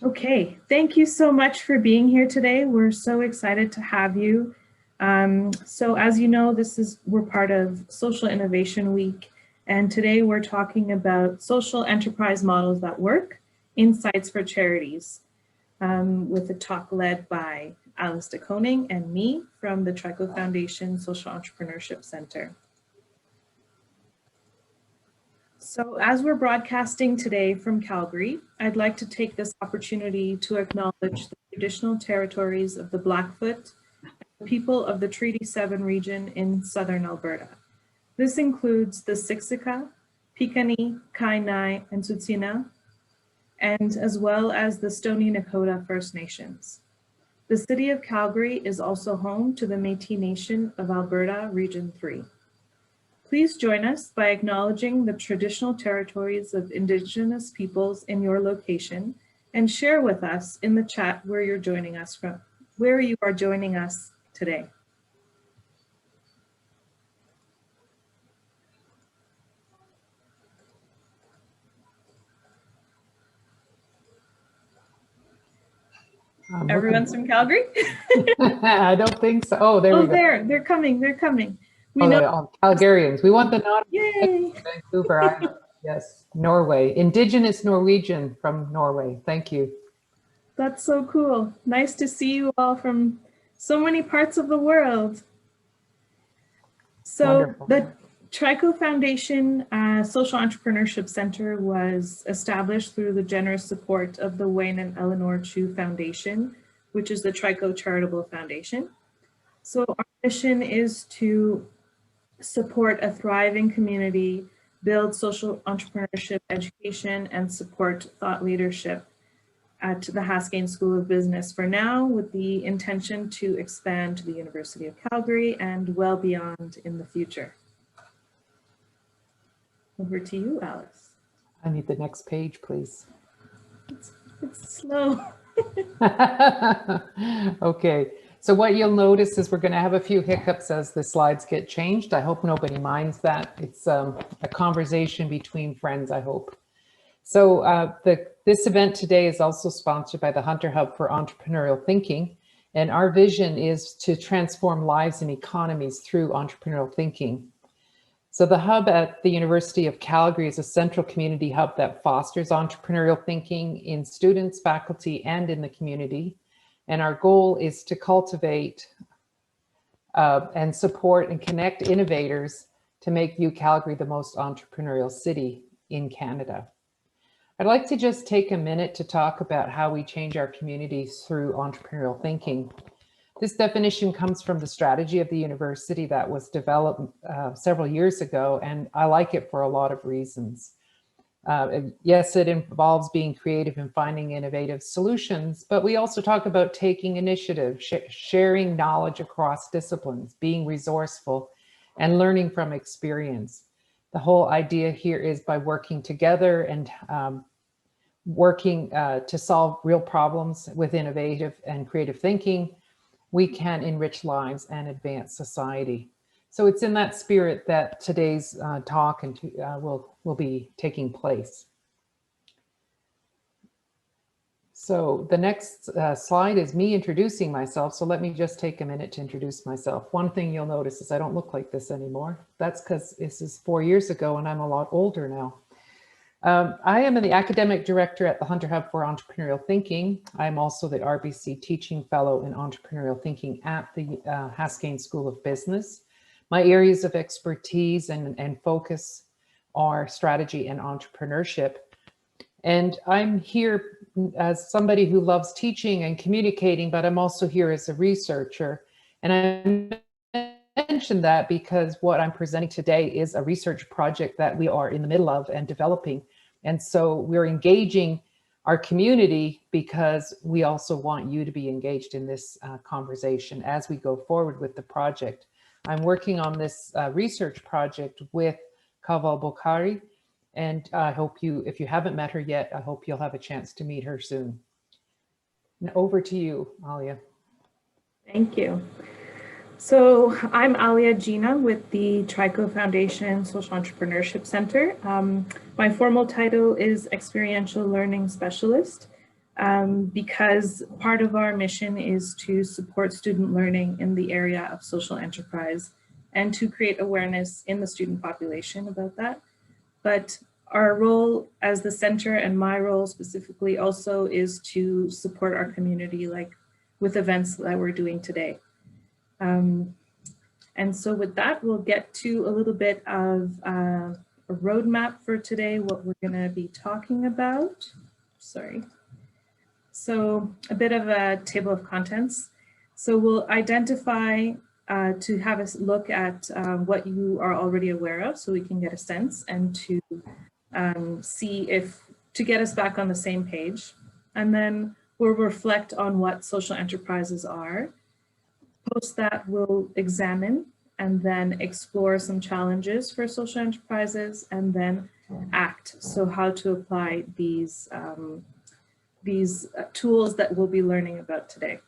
Okay, thank you so much for being here today. We're so excited to have you. So as you know, we're part of Social Innovation Week, and today we're talking about social enterprise models that work, insights for charities, with a talk led by Alice de Koning and me from the Trico Foundation Social Entrepreneurship Center. So as we're broadcasting today from Calgary, I'd like to take this opportunity to acknowledge the traditional territories of the Blackfoot and the people of the Treaty 7 region in southern Alberta. This includes the Siksika, Piikani, Kainai, and Tsuut'ina, and as well as the Stoney Nakoda First Nations. The city of Calgary is also home to the Métis Nation of Alberta Region 3. Please join us by acknowledging the traditional territories of Indigenous peoples in your location and share with us in the chat where you are joining us today. Everyone's from Calgary? I don't think so. Oh, there we go. They're coming. We know Calgarians. We want the not Yay! Vancouver Island. Yes, Norway. Indigenous Norwegian from Norway. Thank you. That's so cool. Nice to see you all from so many parts of the world. So wonderful. The Trico Foundation Social Entrepreneurship Center was established through the generous support of the Wayne and Eleanor Chu Foundation, which is the Trico Charitable Foundation. So our mission is to support a thriving community, build social entrepreneurship education, and support thought leadership at the Haskayne School of Business for now, with the intention to expand to the University of Calgary and well beyond in the future. Over to you, Alice. I need the next page, please. It's slow. Okay. So what you'll notice is we're going to have a few hiccups as the slides get changed. I hope nobody minds that. It's a conversation between friends, I hope. So this event today is also sponsored by the Hunter Hub for Entrepreneurial Thinking. And our vision is to transform lives and economies through entrepreneurial thinking. So the hub at the University of Calgary is a central community hub that fosters entrepreneurial thinking in students, faculty, and in the community. And our goal is to cultivate and support and connect innovators to make UCalgary the most entrepreneurial city in Canada. I'd like to just take a minute to talk about how we change our communities through entrepreneurial thinking. This definition comes from the strategy of the university that was developed several years ago, and I like it for a lot of reasons. Yes, it involves being creative and finding innovative solutions, but we also talk about taking initiative, sharing knowledge across disciplines, being resourceful, and learning from experience. The whole idea here is by working together and working to solve real problems with innovative and creative thinking, we can enrich lives and advance society. So it's in that spirit that today's talk will be taking place. So the next slide is me introducing myself. So let me just take a minute to introduce myself. One thing you'll notice is I don't look like this anymore. That's because this is 4 years ago and I'm a lot older now. I am the academic director at the Hunter Hub for Entrepreneurial Thinking. I'm also the RBC Teaching Fellow in Entrepreneurial Thinking at the Haskayne School of Business. My areas of expertise and focus are strategy and entrepreneurship. And I'm here as somebody who loves teaching and communicating, but I'm also here as a researcher. And I mentioned that because what I'm presenting today is a research project that we are in the middle of and developing. And so we're engaging our community because we also want you to be engaged in this conversation as we go forward with the project. I'm working on this research project with Kaval Bokhari, and I hope if you haven't met her yet, I hope you'll have a chance to meet her soon. And over to you, Alia. Thank you. So I'm Alia Gina with the Trico Foundation Social Entrepreneurship Center. My formal title is Experiential Learning Specialist. because part of our mission is to support student learning in the area of social enterprise and to create awareness in the student population about that. But our role as the center, and my role specifically also, is to support our community, like with events that we're doing today. And so with that, we'll get to a little bit of a roadmap for today, what we're going to be talking about. Sorry. So a bit of a table of contents. So we'll identify to have a look at what you are already aware of, so we can get a sense, and to see if, to get us back on the same page. And then we'll reflect on what social enterprises are. Post that, we'll examine and then explore some challenges for social enterprises, and then act. So how to apply these tools that we'll be learning about today.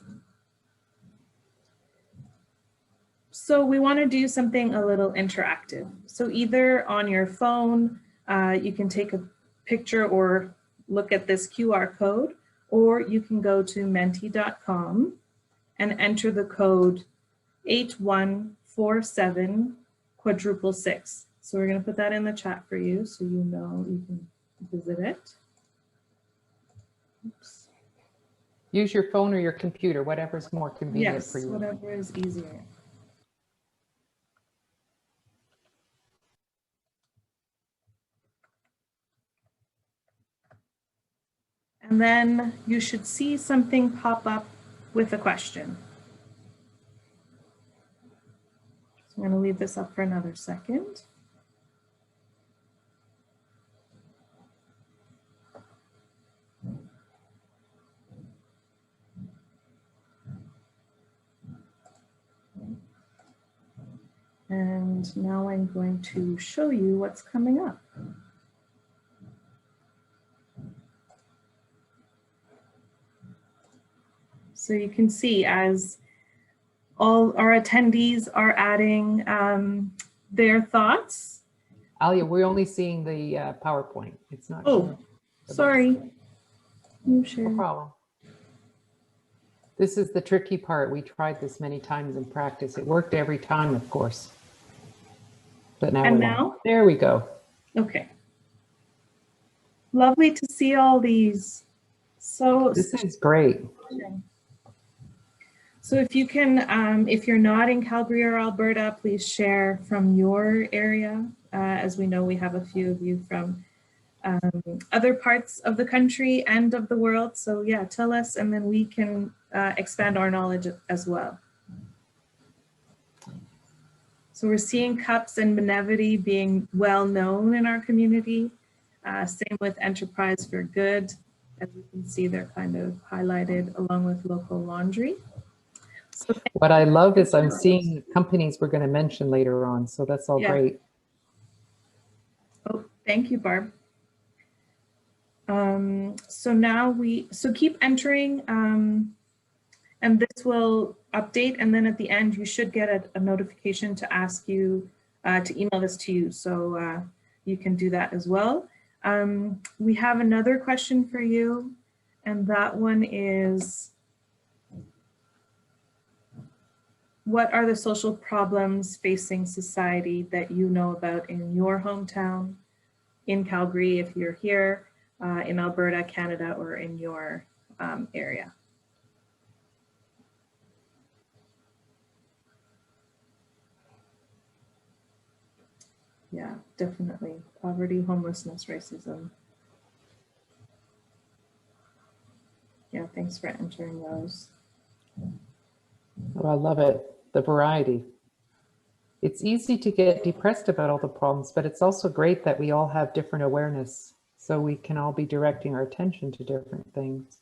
So we want to do something a little interactive. So either on your phone, you can take a picture or look at this QR code, or you can go to menti.com and enter the code 8147-666. So we're going to put that in the chat for you so you know you can visit it. Oops. Use your phone or your computer, whatever's more convenient for Yes, you. whatever is easier. And then you should see something pop up with a question. So I'm going to leave this up for another second. And now I'm going to show you what's coming up. So you can see as all our attendees are adding their thoughts. Alia, we're only seeing the PowerPoint. It's not. Oh, sorry. No problem. This is the tricky part. We tried this many times in practice. It worked every time, of course. But now, there we go. Okay. Lovely to see all these. So this is great. So if you can, if you're not in Calgary or Alberta, please share from your area. As we know, we have a few of you from other parts of the country and of the world. So yeah, tell us, and then we can expand our knowledge as well. So we're seeing cups and Benevity being well known in our community. Same with Enterprise for Good. As you can see, they're kind of highlighted along with local laundry. So what I love is I'm seeing companies we're going to mention later on. So that's all great. Oh, thank you, Barb. So now so keep entering, and this will update, and then at the end you should get a notification to ask you to email this to you, so you can do that as well. We have another question for you, and that one is, what are the social problems facing society that you know about in your hometown, in Calgary if you're here, in Alberta, Canada, or in your area? Yeah, definitely. Poverty, homelessness, racism. Yeah, thanks for entering those. Oh, I love it, the variety. It's easy to get depressed about all the problems, but it's also great that we all have different awareness, so we can all be directing our attention to different things.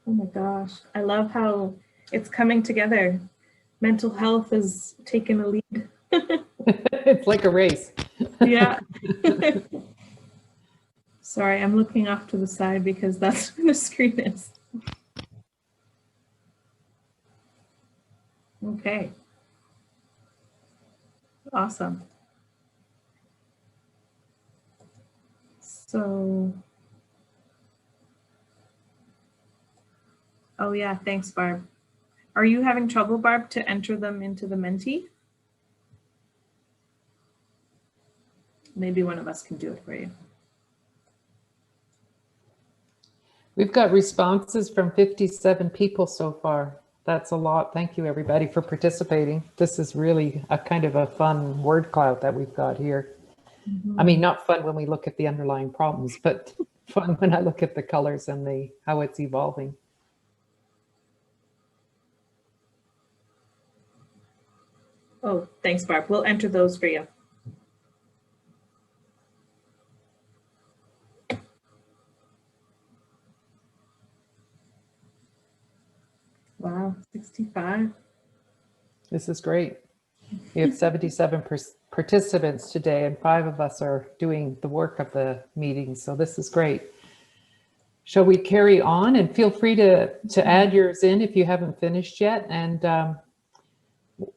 Oh my gosh, I love how it's coming together. Mental health has taken a lead. It's like a race. Yeah. Sorry, I'm looking off to the side because that's where the screen is. Okay. Awesome. So, oh yeah, thanks, Barb. Are you having trouble, Barb, to enter them into the Menti? Maybe one of us can do it for you. We've got responses from 57 people so far. That's a lot. Thank you, everybody, for participating. This is really a kind of a fun word cloud that we've got here. I mean, not fun when we look at the underlying problems, but fun when I look at the colors and how it's evolving. Oh, thanks, Barb. We'll enter those for you. Wow, 65. This is great. We have 77 participants today, and 5 of us are doing the work of the meeting. So this is great. Shall we carry on? And feel free to add yours in if you haven't finished yet. And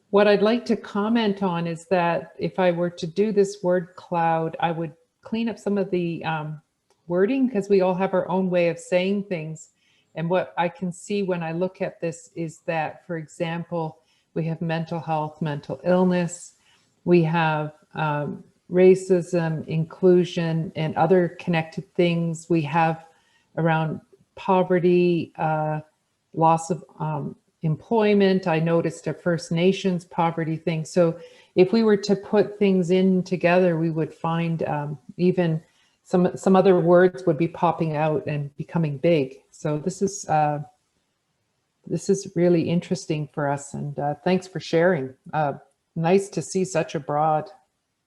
what I'd like to comment on is that if I were to do this word cloud, I would clean up some of the wording, because we all have our own way of saying things. And what I can see when I look at this is that, for example, we have mental health, mental illness, we have racism, inclusion, and other connected things. We have around poverty, loss of employment. I noticed a First Nations poverty thing. So if we were to put things in together, we would find even some other words would be popping out and becoming big. So this is really interesting for us, and thanks for sharing. Nice to see such a broad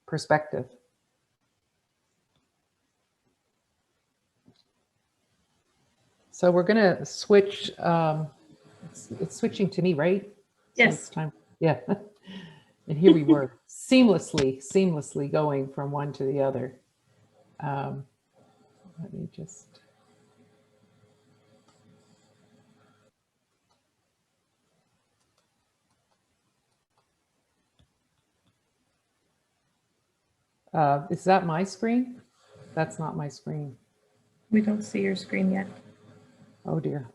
perspective. So we're going to switch. It's switching to me, right? Yes. So it's time. Yeah. And here we were seamlessly going from one to the other. Let me just. Is that my screen? That's not my screen. We don't see your screen yet. Oh dear.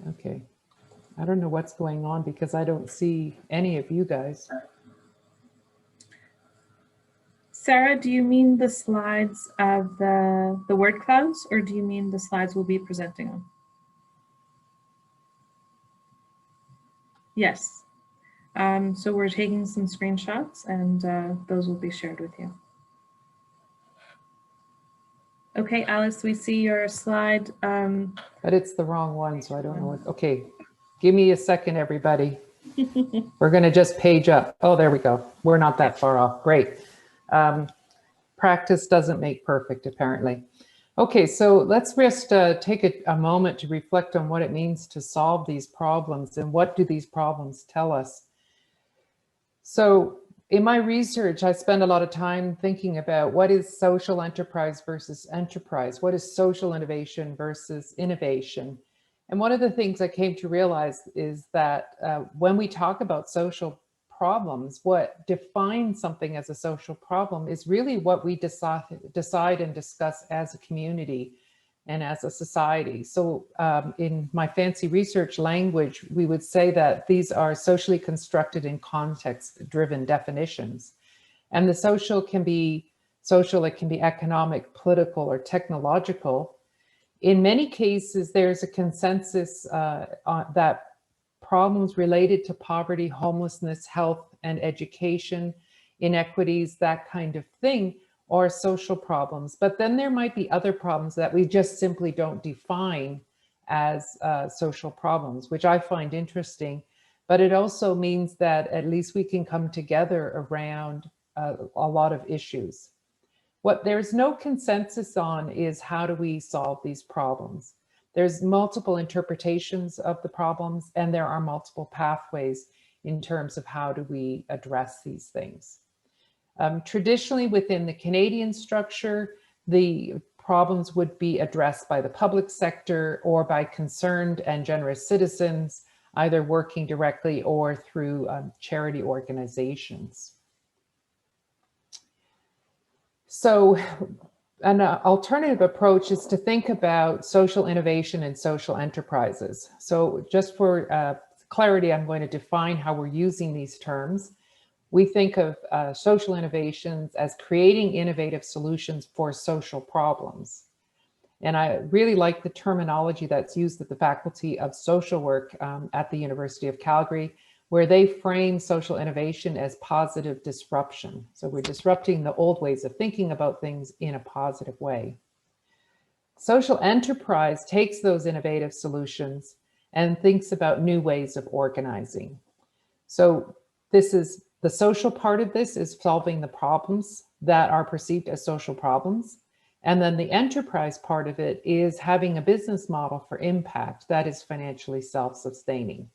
Okay. I don't know what's going on because I don't see any of you guys. Sarah, do you mean the slides of the word clouds, or do you mean the slides we'll be presenting on? Yes. So we're taking some screenshots, and those will be shared with you. Okay, Alice, we see your slide. But it's the wrong one, so I don't know what. Okay, give me a second, everybody. We're going to just page up. Oh, there we go. We're not that far off. Great. Practice doesn't make perfect, apparently. Okay, so let's just take a moment to reflect on what it means to solve these problems and what do these problems tell us. So in my research, I spend a lot of time thinking about what is social enterprise versus enterprise? What is social innovation versus innovation? And one of the things I came to realize is that when we talk about social problems, what defines something as a social problem is really what we decide and discuss as a community and as a society. So in my fancy research language, we would say that these are socially constructed and context-driven definitions. And the social can be social, it can be economic, political, or technological. In many cases, there's a consensus that problems related to poverty, homelessness, health, and education, inequities, that kind of thing, are social problems. But then there might be other problems that we just simply don't define as social problems, which I find interesting. But it also means that at least we can come together around a lot of issues. What there's no consensus on is how do we solve these problems? There's multiple interpretations of the problems, and there are multiple pathways in terms of how do we address these things. Traditionally, within the Canadian structure, the problems would be addressed by the public sector or by concerned and generous citizens, either working directly or through charity organizations. So an alternative approach is to think about social innovation and social enterprises. So just for clarity, I'm going to define how we're using these terms. We think of social innovations as creating innovative solutions for social problems. And I really like the terminology that's used at the Faculty of Social Work at the University of Calgary, where they frame social innovation as positive disruption. So we're disrupting the old ways of thinking about things in a positive way. Social enterprise takes those innovative solutions and thinks about new ways of organizing. So this is the social part of this is solving the problems that are perceived as social problems. And then the enterprise part of it is having a business model for impact that is financially self-sustaining.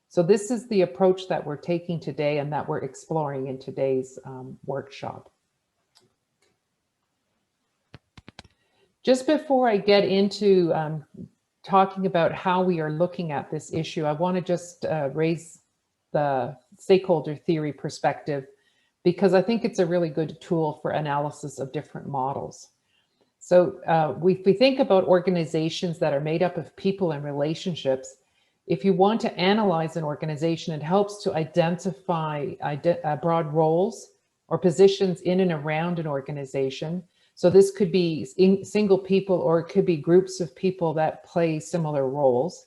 So this is the approach that we're taking today and that we're exploring in today's workshop. Just before I get into talking about how we are looking at this issue, I want to just raise the stakeholder theory perspective, because I think it's a really good tool for analysis of different models. So if we think about organizations that are made up of people and relationships, if you want to analyze an organization, it helps to identify broad roles or positions in and around an organization. So this could be single people, or it could be groups of people that play similar roles.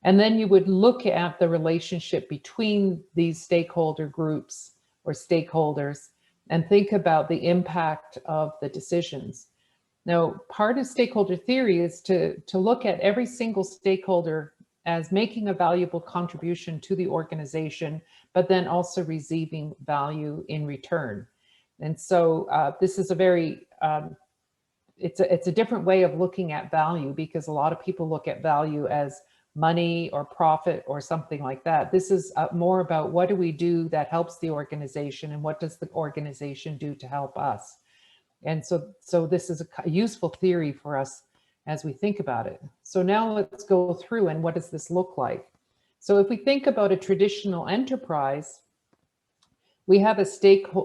And then you would look at the relationship between these stakeholder groups or stakeholders and think about the impact of the decisions. Now, part of stakeholder theory is to look at every single stakeholder as making a valuable contribution to the organization, but then also receiving value in return. And so this is a very, it's a different way of looking at value, because a lot of people look at value as money or profit or something like that. This is more about what do we do that helps the organization, and what does the organization do to help us? And so this is a useful theory for us as we think about it. So now let's go through, and what does this look like? So if we think about a traditional enterprise, we have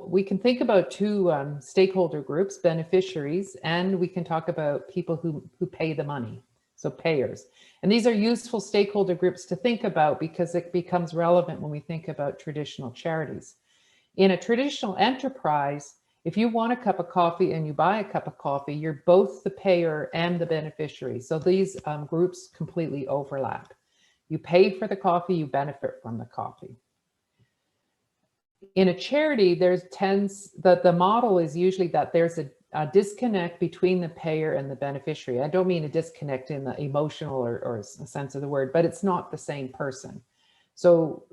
we can think about two stakeholder groups, beneficiaries, and we can talk about people who pay the money, so payers. And these are useful stakeholder groups to think about because it becomes relevant when we think about traditional charities. In a traditional enterprise, if you want a cup of coffee and you buy a cup of coffee, you're both the payer and the beneficiary. So these groups completely overlap. You pay for the coffee, you benefit from the coffee. In a charity, the model is usually that there's a disconnect between the payer and the beneficiary. I don't mean a disconnect in the emotional or sense of the word, but it's not the same person. So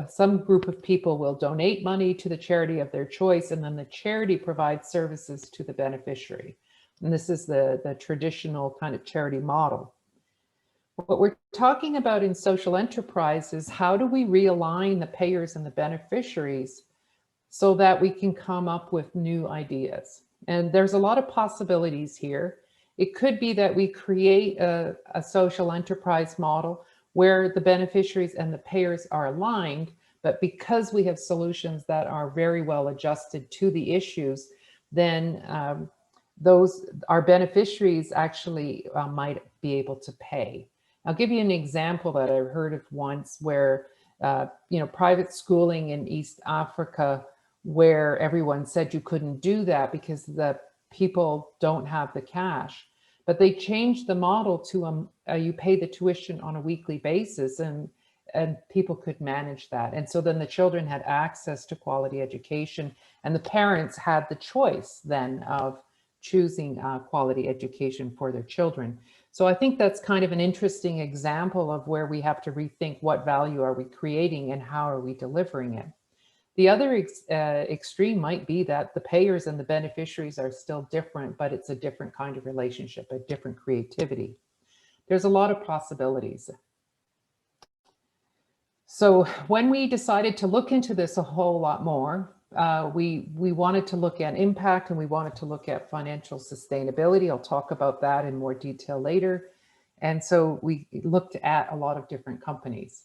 some group of people will donate money to the charity of their choice, and then the charity provides services to the beneficiary. And this is the traditional kind of charity model. What we're talking about in social enterprise is how do we realign the payers and the beneficiaries so that we can come up with new ideas? And there's a lot of possibilities here. It could be that we create a social enterprise model where the beneficiaries and the payers are aligned, but because we have solutions that are very well adjusted to the issues, then our beneficiaries actually might be able to pay. I'll give you an example that I heard of once where, private schooling in East Africa, where everyone said you couldn't do that because the people don't have the cash. But they changed the model to you pay the tuition on a weekly basis, and people could manage that. And so then the children had access to quality education, and the parents had the choice then of choosing quality education for their children. So I think that's kind of an interesting example of where we have to rethink what value are we creating and how are we delivering it. The other extreme might be that the payers and the beneficiaries are still different, but it's a different kind of relationship, a different creativity. There's a lot of possibilities. So when we decided to look into this a whole lot more, we wanted to look at impact, and we wanted to look at financial sustainability. I'll talk about that in more detail later. And so we looked at a lot of different companies.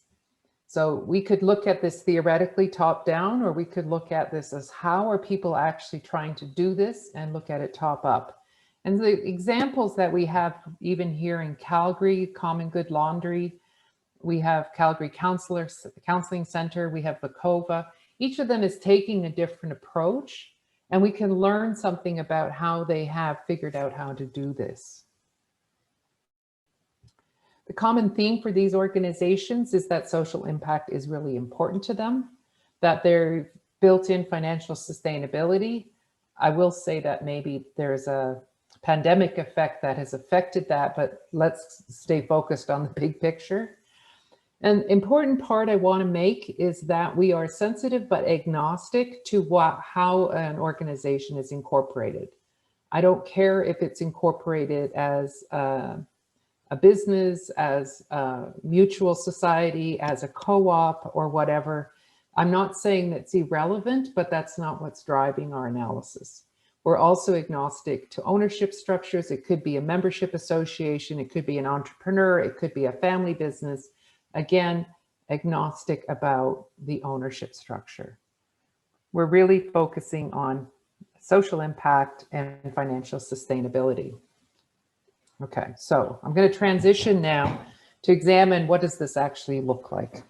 So we could look at this theoretically top down, or we could look at this as how are people actually trying to do this, and look at it top up. And the examples that we have even here in Calgary, Common Good Laundry, we have Calgary Counseling Center, we have Vacova. Each of them is taking a different approach, and we can learn something about how they have figured out how to do this. The common theme for these organizations is that social impact is really important to them, that they're built-in financial sustainability. I will say that maybe there's a pandemic effect that has affected that, but let's stay focused on the big picture. An important part I want to make is that we are sensitive but agnostic to how an organization is incorporated. I don't care if it's incorporated as a business, as a mutual society, as a co-op, or whatever. I'm not saying that's irrelevant, but that's not what's driving our analysis. We're also agnostic to ownership structures. It could be a membership association, it could be an entrepreneur, it could be a family business. Again, agnostic about the ownership structure. We're really focusing on social impact and financial sustainability. Okay, so I'm going to transition now to examine what does this actually look like.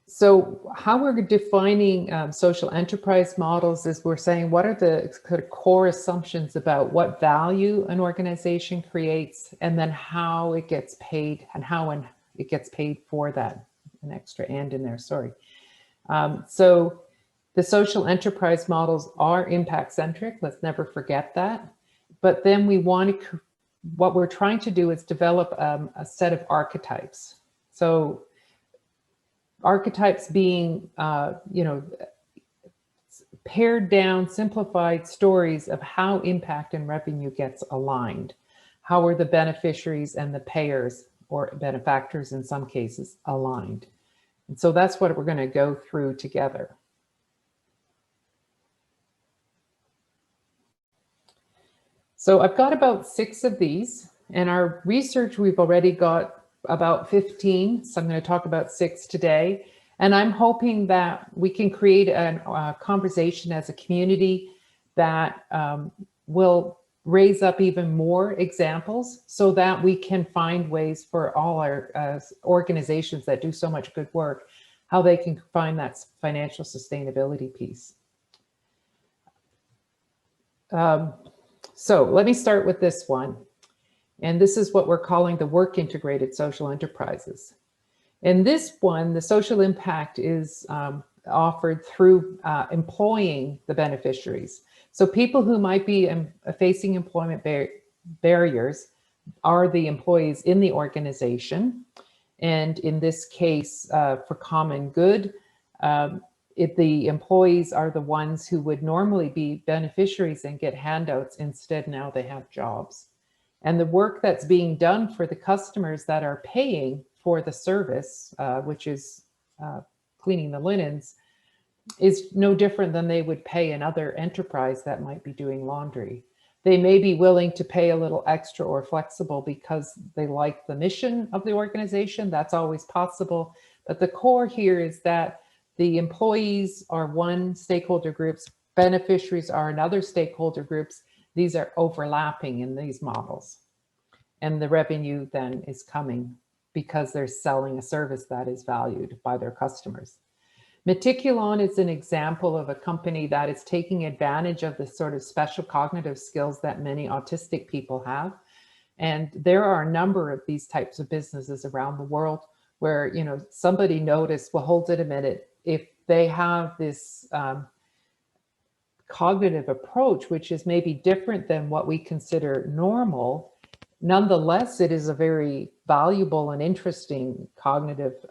So how we're defining social enterprise models is we're saying what are the core assumptions about what value an organization creates, and then how it gets paid, and how it gets paid for that. An extra "and" in there, sorry. So the social enterprise models are impact centric. Let's never forget that. But then we want to, what we're trying to do is develop a set of archetypes. So archetypes being, pared down, simplified stories of how impact and revenue gets aligned. How are the beneficiaries and the payers, or benefactors in some cases, aligned? And so that's what we're going to go through together. So I've got about 6 of these. In our research, we've already got about 15. So I'm going to talk about 6 today. And I'm hoping that we can create a conversation as a community that will raise up even more examples so that we can find ways for all our organizations that do so much good work, how they can find that financial sustainability piece. So let me start with this one. And this is what we're calling the work integrated social enterprises. In this one, the social impact is offered through employing the beneficiaries. So people who might be facing employment barriers are the employees in the organization. And in this case, for common good, the employees are the ones who would normally be beneficiaries and get handouts. Instead, now they have jobs. And the work that's being done for the customers that are paying for the service, which is cleaning the linens, is no different than they would pay another enterprise that might be doing laundry. They may be willing to pay a little extra or flexible because they like the mission of the organization. That's always possible. But the core here is that the employees are one stakeholder groups, beneficiaries are another stakeholder groups. These are overlapping in these models. And the revenue then is coming because they're selling a service that is valued by their customers. Meticulon is an example of a company that is taking advantage of the sort of special cognitive skills that many autistic people have. And there are a number of these types of businesses around the world where, somebody noticed, well, hold it a minute, if they have this cognitive approach, which is maybe different than what we consider normal, nonetheless, it is a very valuable and interesting cognitive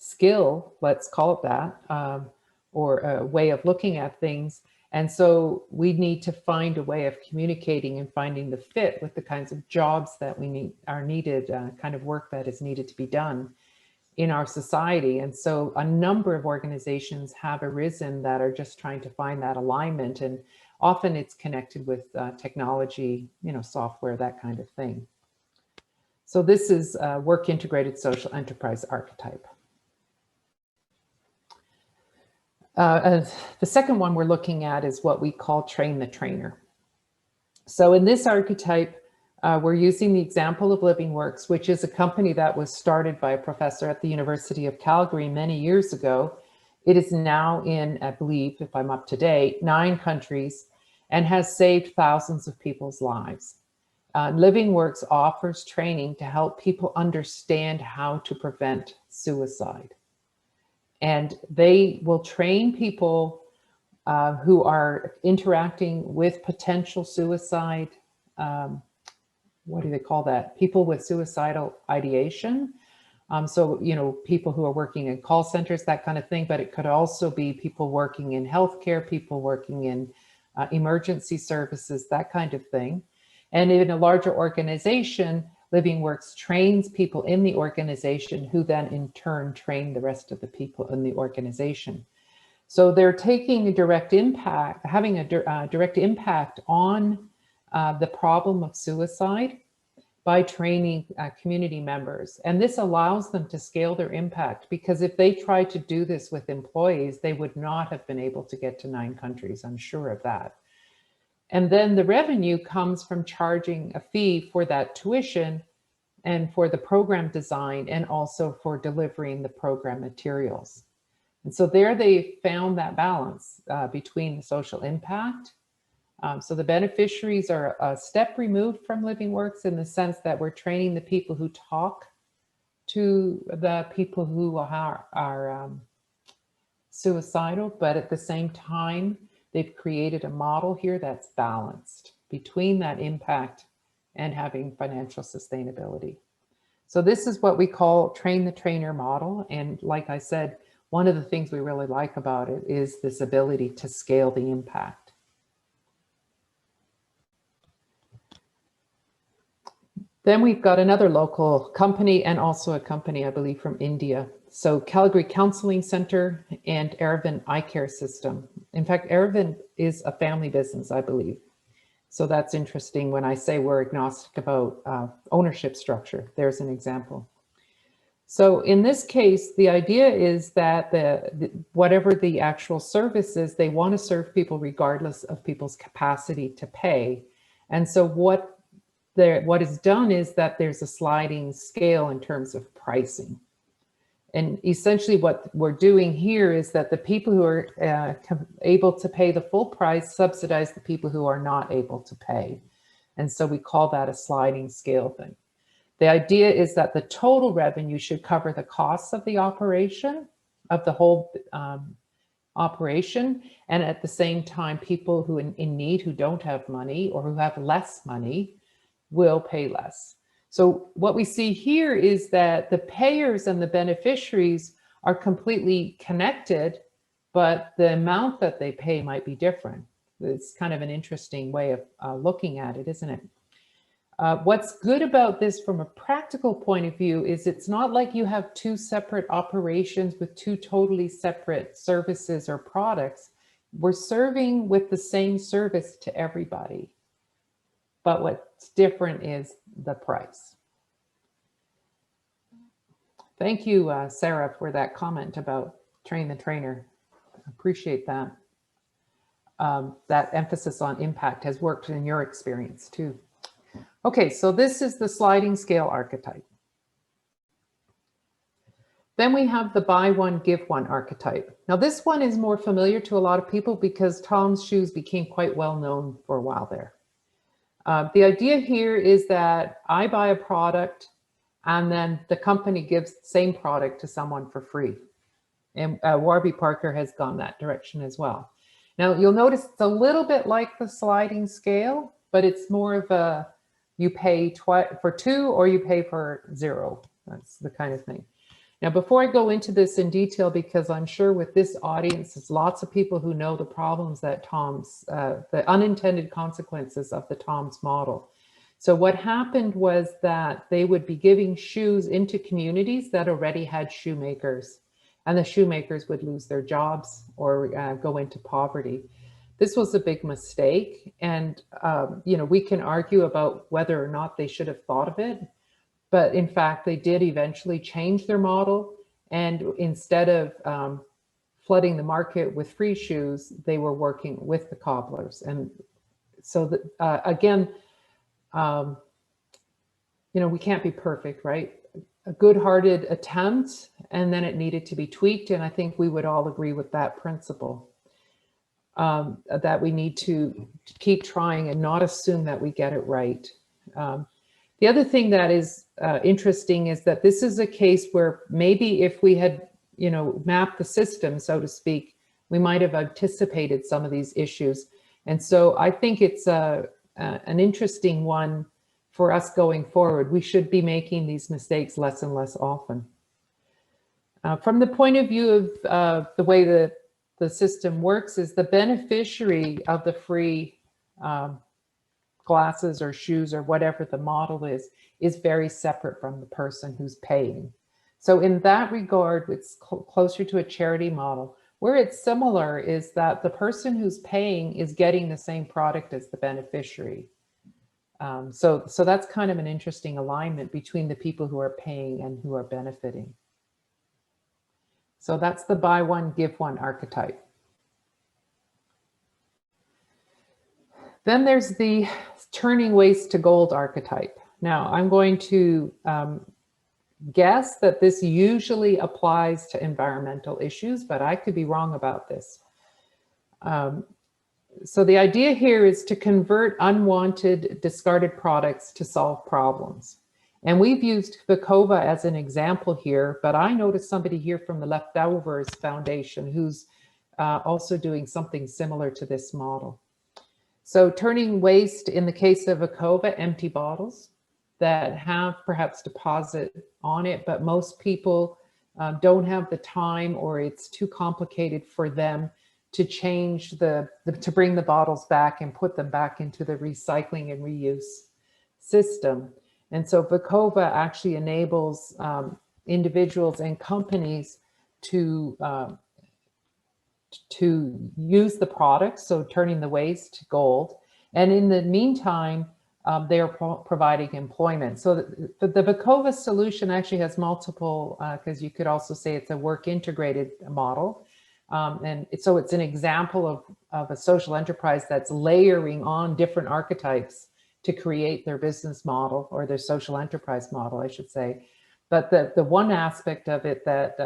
skill, let's call it that, or a way of looking at things. And so we need to find a way of communicating and finding the fit with the kinds of jobs that are needed, kind of work that is needed to be done in our society. And so a number of organizations have arisen that are just trying to find that alignment. And often it's connected with technology, software, that kind of thing. So this is a work integrated social enterprise archetype. The second one we're looking at is what we call train the trainer. So in this archetype, we're using the example of LivingWorks, which is a company that was started by a professor at the University of Calgary many years ago. It is now in, I believe, if I'm up to date, 9 countries and has saved thousands of people's lives. LivingWorks offers training to help people understand how to prevent suicide. And they will train people who are interacting with potential suicide, what do they call that? People with suicidal ideation. So, you know, people who are working in call centers, that kind of thing, but it could also be people working in healthcare, people working in emergency services, that kind of thing. And in a larger organization, LivingWorks trains people in the organization who then in turn train the rest of the people in the organization. So they're taking a direct impact, having a direct impact on the problem of suicide by training community members. And this allows them to scale their impact, because if they tried to do this with employees, they would not have been able to get to 9 countries, I'm sure of that. And then the revenue comes from charging a fee for that tuition and for the program design and also for delivering the program materials. And so there they found that balance between the social impact. So the beneficiaries are a step removed from LivingWorks in the sense that we're training the people who talk to the people who are suicidal, but at the same time, they've created a model here that's balanced between that impact and having financial sustainability. So this is what we call train the trainer model. And like I said, one of the things we really like about it is this ability to scale the impact. Then we've got another local company and also a company, I believe, from India. So Calgary Counseling Center and Aravind Eye Care System. In fact, Aravind is a family business, I believe. So that's interesting when I say we're agnostic about ownership structure. There's an example. So in this case, the idea is that whatever the actual service is, they want to serve people regardless of people's capacity to pay. And so what is done is that there's a sliding scale in terms of pricing. And essentially what we're doing here is that the people who are able to pay the full price subsidize the people who are not able to pay. And so we call that a sliding scale thing. The idea is that the total revenue should cover the costs of the operation, of the whole operation. And at the same time, people who in need, who don't have money or who have less money, will pay less. So what we see here is that the payers and the beneficiaries are completely connected, but the amount that they pay might be different. It's kind of an interesting way of looking at it, isn't it? What's good about this from a practical point of view is it's not like you have 2 separate operations with 2 totally separate services or products. We're serving with the same service to everybody. But what's different is the price. Thank you, Sarah, for that comment about train the trainer. Appreciate that. That emphasis on impact has worked in your experience too. Okay, so this is the sliding scale archetype. Then we have the buy one, give one archetype. Now this one is more familiar to a lot of people because Tom's Shoes became quite well known for a while there. The idea here is that I buy a product and then the company gives the same product to someone for free. And Warby Parker has gone that direction as well. Now you'll notice it's a little bit like the sliding scale, but it's more of a, you pay for 2 or you pay for 0. That's the kind of thing. Now, before I go into this in detail, because I'm sure with this audience, there's lots of people who know the problems that the unintended consequences of the Tom's model. So what happened was that they would be giving shoes into communities that already had shoemakers, and the shoemakers would lose their jobs or go into poverty. This was a big mistake. And, you know, we can argue about whether or not they should have thought of it. But in fact, they did eventually change their model. And instead of flooding the market with free shoes, they were working with the cobblers. And so again, you know, we can't be perfect, right? A good-hearted attempt, and then it needed to be tweaked. And I think we would all agree with that principle, that we need to keep trying and not assume that we get it right. The other thing that is interesting is that this is a case where maybe if we had, you know, mapped the system, so to speak, we might have anticipated some of these issues. And so I think it's an interesting one for us going forward. We should be making these mistakes less and less often. From the point of view of the way the system works, is the beneficiary of the free glasses or shoes or whatever the model is very separate from the person who's paying. So in that regard, it's closer to a charity model. Where it's similar is that the person who's paying is getting the same product as the beneficiary. So that's kind of an interesting alignment between the people who are paying and who are benefiting. So that's the buy one, give one archetype. Then there's the turning waste to gold archetype. Now I'm going to guess that this usually applies to environmental issues, but I could be wrong about this. So the idea here is to convert unwanted, discarded products to solve problems. And we've used Vekova as an example here, but I noticed somebody here from the Leftovers Foundation who's also doing something similar to this model. So turning waste, in the case of Vekova, empty bottles that have perhaps deposit on it, but most people don't have the time, or it's too complicated for them to change to bring the bottles back and put them back into the recycling and reuse system. And so Vekova actually enables individuals and companies to use the products, so turning the waste to gold. And in the meantime, they are providing employment. So the Vekova solution actually has multiple, because you could also say it's a work integrated model. And so it's an example of a social enterprise that's layering on different archetypes to create their business model, or their social enterprise model, I should say. But the one aspect of it that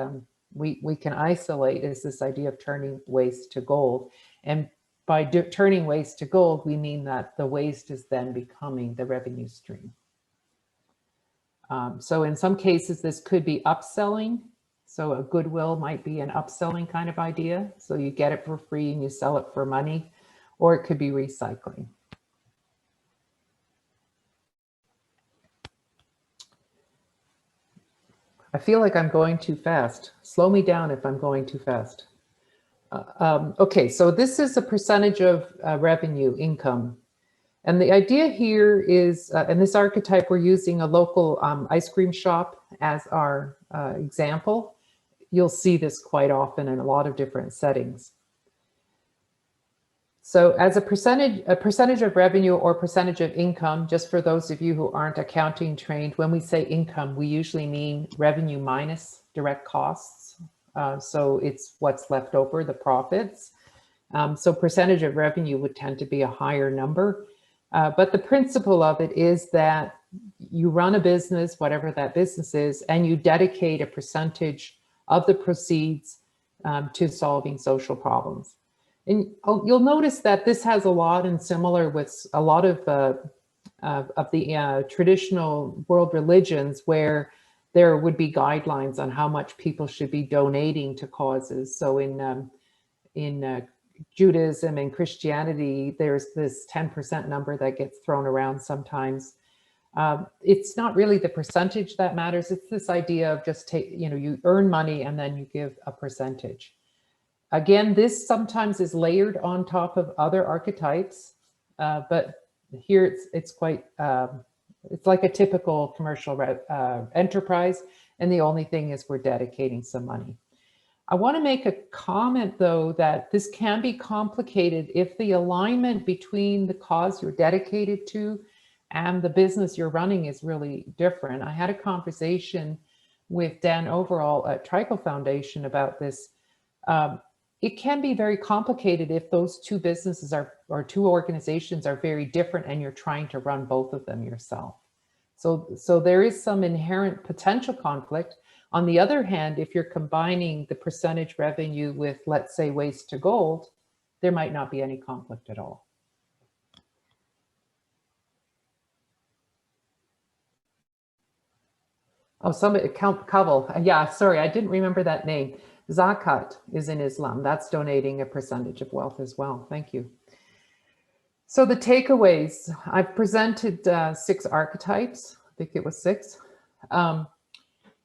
we can isolate is this idea of turning waste to gold. And by turning waste to gold, we mean that the waste is then becoming the revenue stream. So in some cases, this could be upselling. So a goodwill might be an upselling kind of idea. So you get it for free and you sell it for money, or it could be recycling. I feel like I'm going too fast. Slow me down if I'm going too fast. Okay, so this is a percentage of revenue income. And the idea here is, in this archetype, we're using a local ice cream shop as our example. You'll see this quite often in a lot of different settings. So as a percentage of revenue or percentage of income, just for those of you who aren't accounting trained, when we say income, we usually mean revenue minus direct costs. So it's what's left over, the profits. So percentage of revenue would tend to be a higher number. But the principle of it is that you run a business, whatever that business is, and you dedicate a percentage of the proceeds to solving social problems. And you'll notice that this has a lot in similar with a lot of the traditional world religions, where there would be guidelines on how much people should be donating to causes. So in Judaism and Christianity, there's this 10% number that gets thrown around sometimes. It's not really the percentage that matters. It's this idea of just you earn money and then you give a percentage. Again, this sometimes is layered on top of other archetypes, but here it's quite, it's like a typical commercial enterprise. And the only thing is we're dedicating some money. I want to make a comment, though, that this can be complicated if the alignment between the cause you're dedicated to and the business you're running is really different. I had a conversation with Dan Overall at Trico Foundation about this. It can be very complicated if those two businesses or two organizations are very different and you're trying to run both of them yourself. So there is some inherent potential conflict. On the other hand, if you're combining the percentage revenue with, let's say, waste to gold, there might not be any conflict at all. Oh, somebody, Kaval. Yeah, sorry, I didn't remember that name. Zakat is in Islam. That's donating a percentage of wealth as well. Thank you. So the takeaways, I've presented 6 archetypes. I think it was 6. And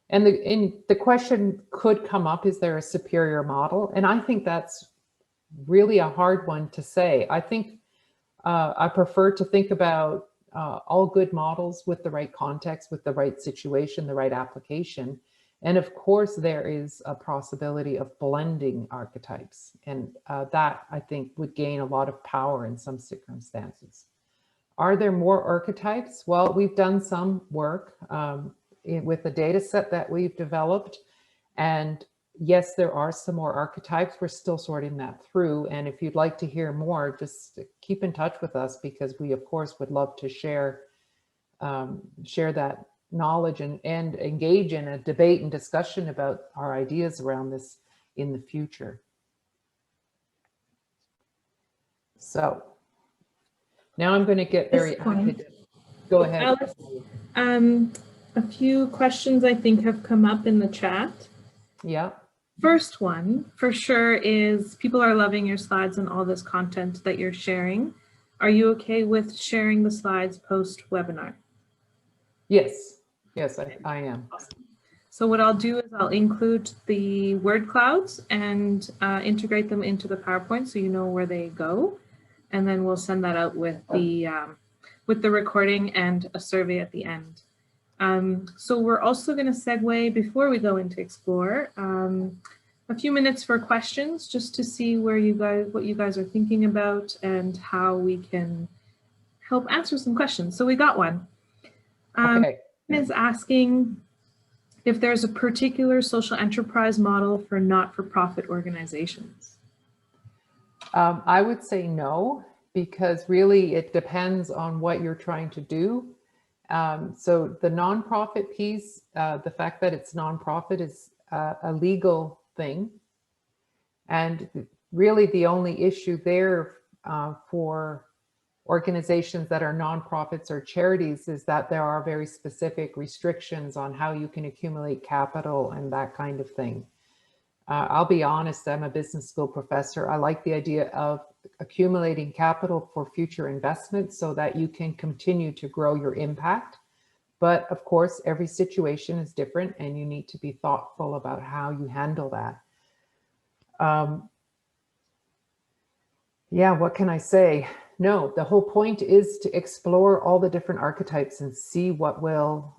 the question could come up, is there a superior model? And I think that's really a hard one to say. I think I prefer to think about all good models with the right context, with the right situation, the right application. And of course, there is a possibility of blending archetypes. And that, I think, would gain a lot of power in some circumstances. Are there more archetypes? Well, we've done some work with the data set that we've developed. And yes, there are some more archetypes. We're still sorting that through. And if you'd like to hear more, just keep in touch with us, because we, of course, would love to share that knowledge and engage in a debate and discussion about our ideas around this in the future. So now I'm going to get very academic. Go ahead. Alice, a few questions I think have come up in the chat. Yeah. First one for sure is, people are loving your slides and all this content that you're sharing. Are you okay with sharing the slides post-webinar? Yes. Yes, I am. Awesome. So what I'll do is I'll include the word clouds and integrate them into the PowerPoint so you know where they go. And then we'll send that out with the recording and a survey at the end. So we're also going to segue, before we go into Explore, a few minutes for questions, just to see what you guys are thinking about and how we can help answer some questions. So we got one. Okay. Is asking if there's a particular social enterprise model for not-for-profit organizations. I would say no, because really it depends on what you're trying to do. So the nonprofit piece, the fact that it's nonprofit is a legal thing. And really the only issue there for organizations that are nonprofits or charities is that there are very specific restrictions on how you can accumulate capital and that kind of thing. I'll be honest, I'm a business school professor. I like the idea of accumulating capital for future investments so that you can continue to grow your impact. But of course, every situation is different and you need to be thoughtful about how you handle that. Yeah, what can I say? No, the whole point is to explore all the different archetypes and see what will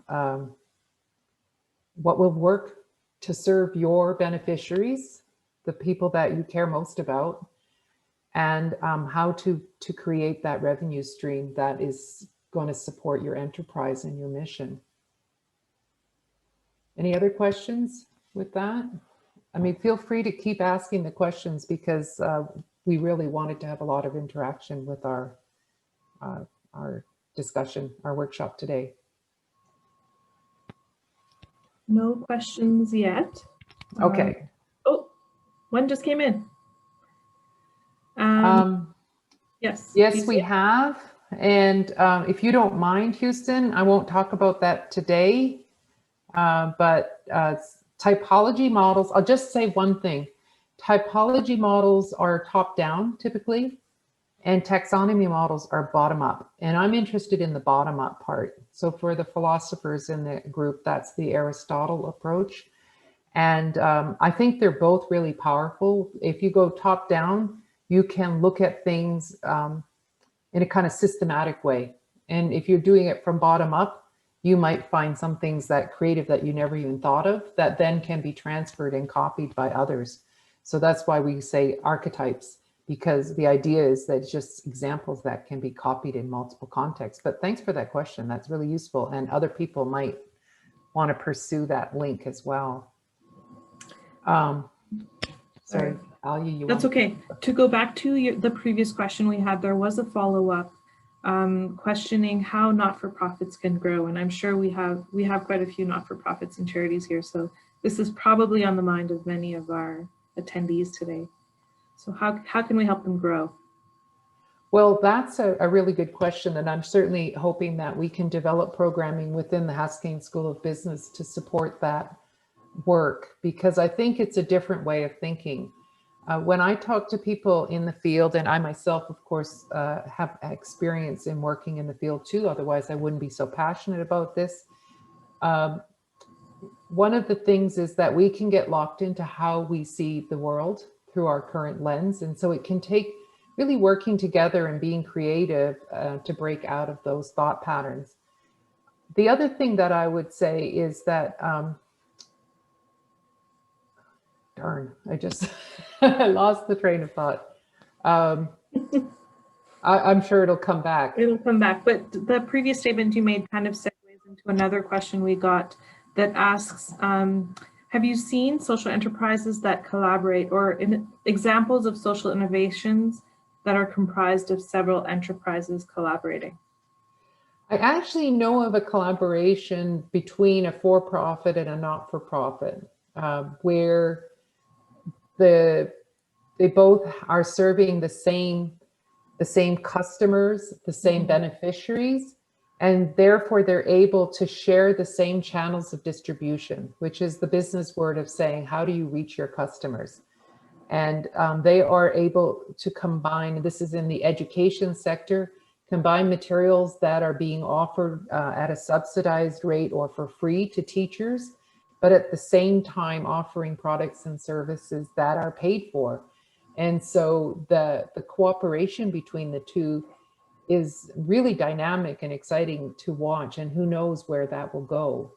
work to serve your beneficiaries, the people that you care most about, and how to create that revenue stream that is going to support your enterprise and your mission. Any other questions with that? I mean, feel free to keep asking the questions, because we really wanted to have a lot of interaction with our discussion, our workshop today. No questions yet. Okay. Oh, one just came in. Yes. Yes, we have. And if you don't mind, Houston, I won't talk about that today. But typology models, I'll just say one thing. Typology models are top-down typically, and taxonomy models are bottom-up. And I'm interested in the bottom-up part. So for the philosophers in the group, that's the Aristotle approach. And I think they're both really powerful. If you go top-down, you can look at things in a kind of systematic way. And if you're doing it from bottom-up, you might find some things that creative that you never even thought of that then can be transferred and copied by others. So that's why we say archetypes, because the idea is that it's just examples that can be copied in multiple contexts. But thanks for that question. That's really useful. And other people might want to pursue that link as well. Sorry, Ali, you That's okay. To go back to the previous question we had, there was a follow-up questioning how not-for-profits can grow. And I'm sure we have quite a few not-for-profits and charities here. So this is probably on the mind of many of our attendees today. So how can we help them grow? Well, that's a really good question. And I'm certainly hoping that we can develop programming within the Haskayne School of Business to support that work, because I think it's a different way of thinking. When I talk to people in the field, and I myself, of course, have experience in working in the field too, otherwise I wouldn't be so passionate about this. One of the things is that we can get locked into how we see the world through our current lens. And so it can take really working together and being creative to break out of those thought patterns. The other thing that I would say is that, darn, I just I lost the train of thought. I'm sure it'll come back. It'll come back. But the previous statement you made kind of segues into another question we got that asks, have you seen social enterprises that collaborate, or examples of social innovations that are comprised of several enterprises collaborating? I actually know of a collaboration between a for-profit and a not-for-profit, where they both are serving the same customers, the same beneficiaries, and therefore they're able to share the same channels of distribution, which is the business word of saying, how do you reach your customers? And they are able to combine, this is in the education sector, combine materials that are being offered at a subsidized rate or for free to teachers, but at the same time offering products and services that are paid for. And so the cooperation between the two is really dynamic and exciting to watch, and who knows where that will go.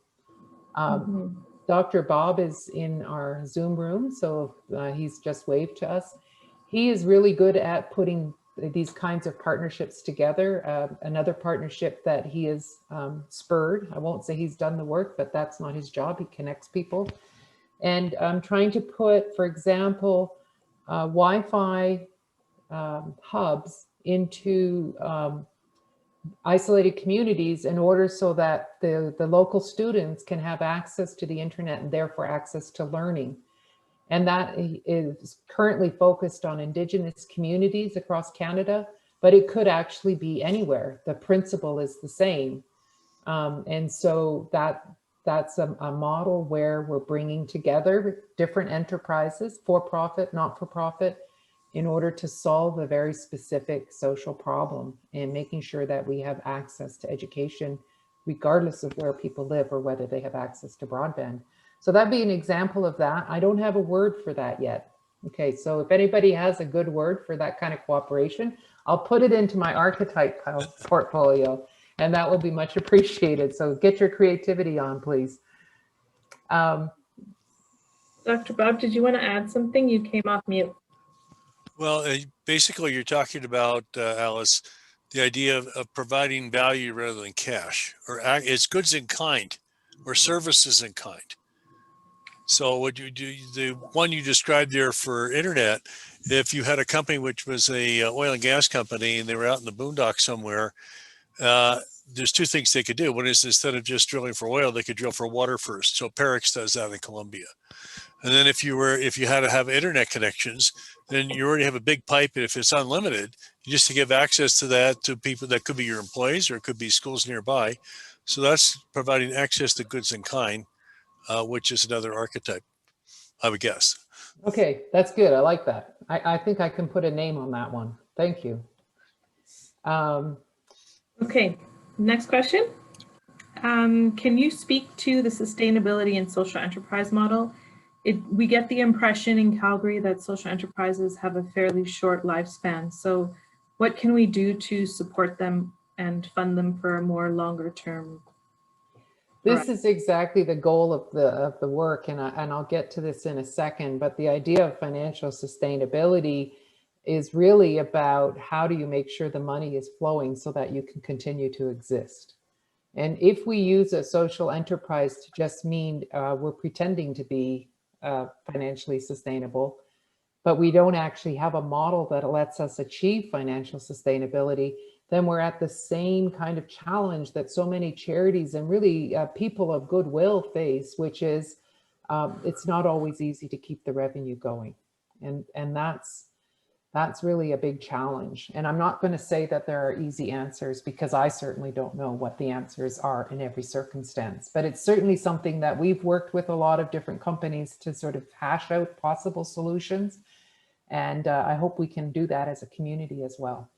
Dr. Bob is in our Zoom room, so he's just waved to us. He is really good at putting these kinds of partnerships together. Another partnership that he has spurred, I won't say he's done the work, but that's not his job, he connects people. And I'm trying to put, for example, Wi-Fi hubs into isolated communities in order so that the local students can have access to the internet and therefore access to learning. And that is currently focused on Indigenous communities across Canada, but it could actually be anywhere. The principle is the same. And so that's a model where we're bringing together different enterprises, for-profit, not-for-profit, in order to solve a very specific social problem and making sure that we have access to education, regardless of where people live or whether they have access to broadband. So that'd be an example of that. I don't have a word for that yet. Okay, so if anybody has a good word for that kind of cooperation, I'll put it into my archetype portfolio, and that will be much appreciated. So get your creativity on, please. Dr. Bob, did you want to add something? You came off mute. Well, basically you're talking about, Alice, the idea of providing value rather than cash, or it's goods in kind or services in kind. So what you do, the one you described there for internet, if you had a company which was a oil and gas company and they were out in the boondocks somewhere, there's two things they could do. One is, instead of just drilling for oil, they could drill for water first. So Perex does that in Colombia. And then if you had to have internet connections, then you already have a big pipe. And if it's unlimited, just to give access to that to people that could be your employees or it could be schools nearby. So that's providing access to goods in kind, which is another archetype, I would guess. Okay, that's good. I like that. I think I can put a name on that one. Thank you. Okay, next question. Can you speak to the sustainability and social enterprise model? We get the impression in Calgary that social enterprises have a fairly short lifespan. So what can we do to support them and fund them for a more longer term? This is exactly the goal of the work, and I'll get to this in a second, but the idea of financial sustainability is really about how do you make sure the money is flowing so that you can continue to exist. And if we use a social enterprise to just mean we're pretending to be financially sustainable, but we don't actually have a model that lets us achieve financial sustainability, then we're at the same kind of challenge that so many charities and really people of goodwill face, which is it's not always easy to keep the revenue going. And that's really a big challenge. And I'm not going to say that there are easy answers, because I certainly don't know what the answers are in every circumstance. But it's certainly something that we've worked with a lot of different companies to sort of hash out possible solutions. And I hope we can do that as a community as well.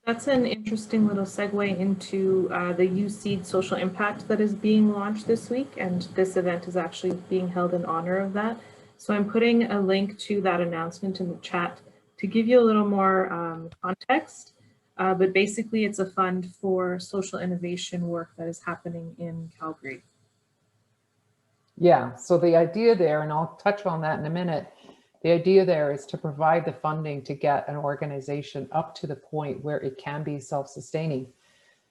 That's an interesting little segue into the USEED social impact that is being launched this week. And this event is actually being held in honor of that. So I'm putting a link to that announcement in the chat to give you a little more context. But basically, it's a fund for social innovation work that is happening in Calgary. Yeah, so the idea there, and I'll touch on that in a minute, the idea there is to provide the funding to get an organization up to the point where it can be self-sustaining.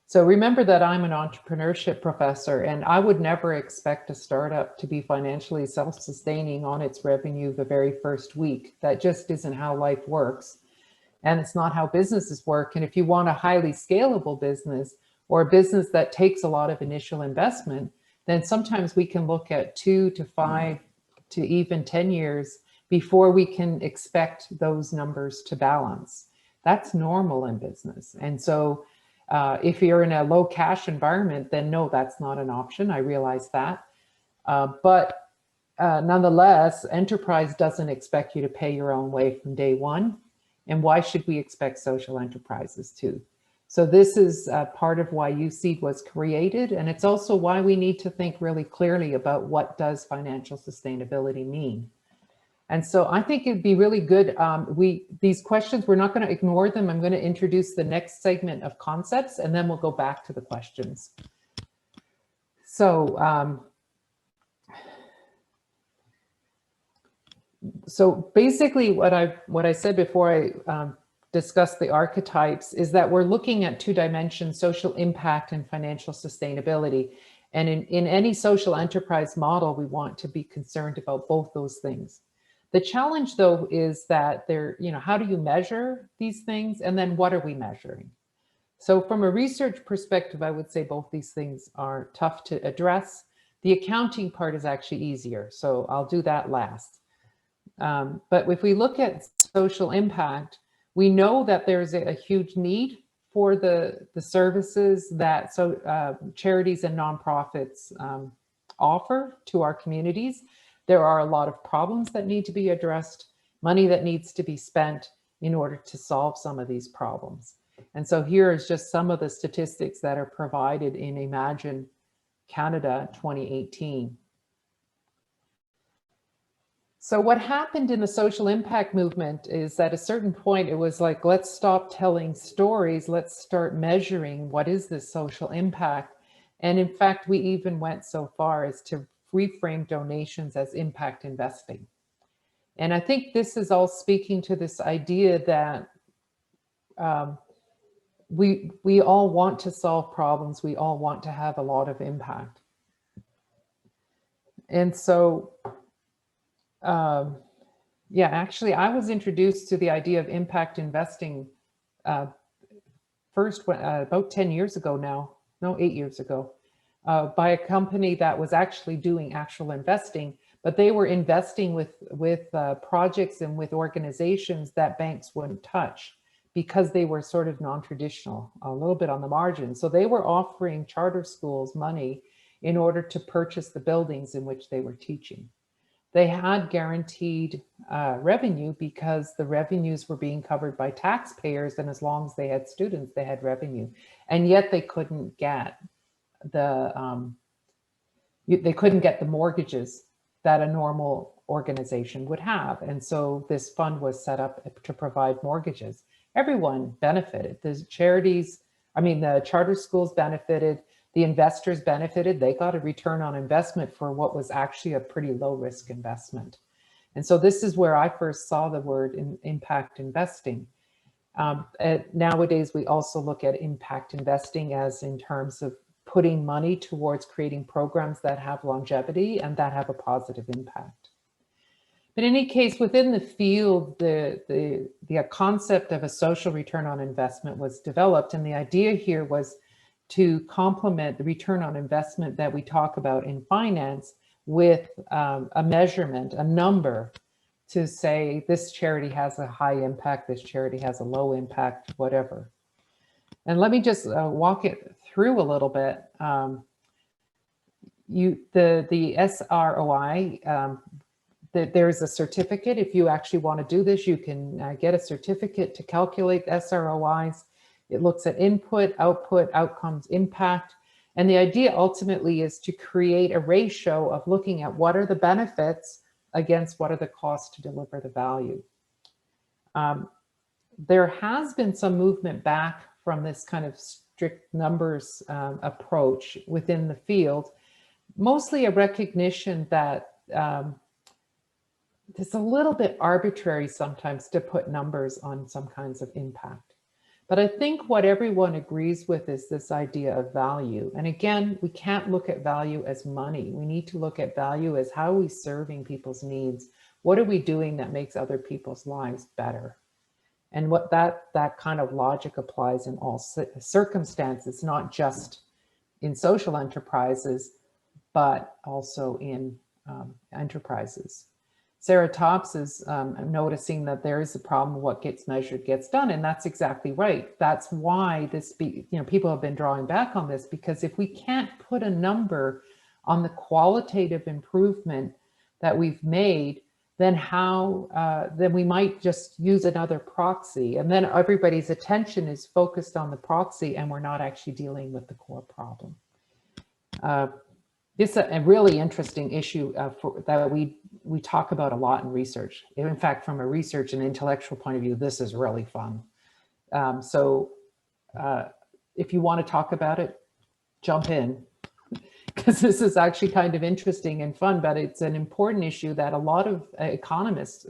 So remember that I'm an entrepreneurship professor, and I would never expect a startup to be financially self-sustaining on its revenue the very first week. That just isn't how life works. And it's not how businesses work. And if you want a highly scalable business, or a business that takes a lot of initial investment, then sometimes we can look at 2 to 5 to even 10 years before we can expect those numbers to balance. That's normal in business. And so if you're in a low cash environment, then no, that's not an option. I realize that. But nonetheless, enterprise doesn't expect you to pay your own way from day one. And why should we expect social enterprises to? So this is part of why USEED was created. And it's also why we need to think really clearly about what does financial sustainability mean. And so I think it'd be really good. These questions, we're not going to ignore them. I'm going to introduce the next segment of concepts, and then we'll go back to the questions. So, so basically what I said before I discussed the archetypes is that we're looking at 2 dimensions, social impact and financial sustainability. And in any social enterprise model, we want to be concerned about both those things. The challenge, though, is that how do you measure these things? And then what are we measuring? So from a research perspective, I would say both these things are tough to address. The accounting part is actually easier, so I'll do that last. But if we look at social impact, we know that there's a huge need for the services that charities and nonprofits offer to our communities. There are a lot of problems that need to be addressed, money that needs to be spent in order to solve some of these problems. And so here is just some of the statistics that are provided in Imagine Canada 2018. So what happened in the social impact movement is that at a certain point, it was like, let's stop telling stories, let's start measuring what is this social impact. And in fact, we even went so far as to reframe donations as impact investing. And I think this is all speaking to this idea that we all want to solve problems. We all want to have a lot of impact. And so, yeah, actually, I was introduced to the idea of impact investing first about 10 years ago now, no, 8 years ago. By a company that was actually doing actual investing, but they were investing with projects and with organizations that banks wouldn't touch because they were sort of non-traditional, a little bit on the margin. So they were offering charter schools money in order to purchase the buildings in which they were teaching. They had guaranteed revenue because the revenues were being covered by taxpayers, and as long as they had students, they had revenue. And yet they couldn't get the mortgages that a normal organization would have. And so this fund was set up to provide mortgages. Everyone benefited. The charities, the charter schools benefited, the investors benefited. They got a return on investment for what was actually a pretty low risk investment. And so this is where I first saw the word impact investing. Nowadays, we also look at impact investing as in terms of putting money towards creating programs that have longevity and that have a positive impact. But in any case, within the field, the concept of a social return on investment was developed. And the idea here was to complement the return on investment that we talk about in finance with a measurement, a number, to say this charity has a high impact, this charity has a low impact, whatever. And let me just walk it through a little bit. The SROI, there's a certificate. If you actually want to do this, you can get a certificate to calculate SROIs. It looks at input, output, outcomes, impact. And the idea ultimately is to create a ratio of looking at what are the benefits against what are the costs to deliver the value. There has been some movement back from this kind of strict numbers approach within the field, mostly a recognition that it's a little bit arbitrary sometimes to put numbers on some kinds of impact. But I think what everyone agrees with is this idea of value. And again, we can't look at value as money. We need to look at value as how are we serving people's needs? What are we doing that makes other people's lives better? And what that kind of logic applies in all circumstances, not just in social enterprises, but also in enterprises. Sarah Tops is noticing that there is a problem. What gets measured gets done, and that's exactly right. That's why people have been drawing back on this, because if we can't put a number on the qualitative improvement that we've made, then then we might just use another proxy, and then everybody's attention is focused on the proxy, and we're not actually dealing with the core problem. This is a really interesting issue that we talk about a lot in research. In fact, from a research and intellectual point of view, this is really fun. If you want to talk about it, jump in, because this is actually kind of interesting and fun, but it's an important issue that a lot of economists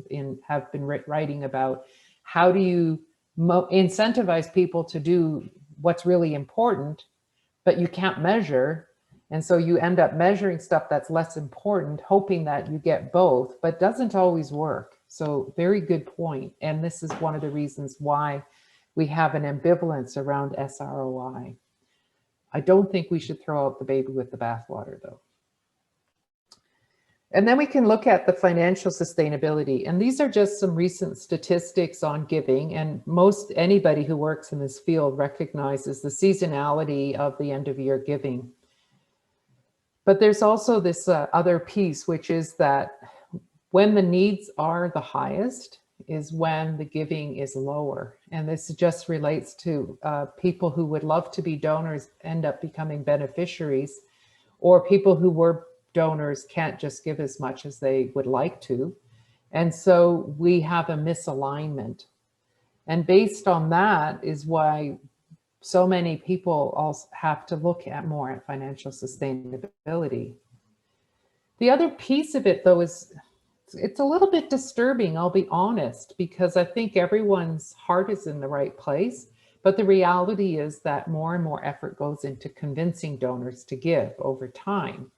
have been writing about. How do you incentivize people to do what's really important, but you can't measure? And so you end up measuring stuff that's less important, hoping that you get both, but doesn't always work. So very good point. And this is one of the reasons why we have an ambivalence around SROI. I don't think we should throw out the baby with the bathwater, though. And then we can look at the financial sustainability. And these are just some recent statistics on giving. And anybody who works in this field recognizes the seasonality of the end of year giving. But there's also this other piece, which is that when the needs are the highest is when the giving is lower. And this just relates to people who would love to be donors end up becoming beneficiaries, or people who were donors can't just give as much as they would like to. And so we have a misalignment. And based on that is why so many people also have to look at more at financial sustainability. The other piece of it, though, is it's a little bit disturbing, I'll be honest, because I think everyone's heart is in the right place. But the reality is that more and more effort goes into convincing donors to give over time.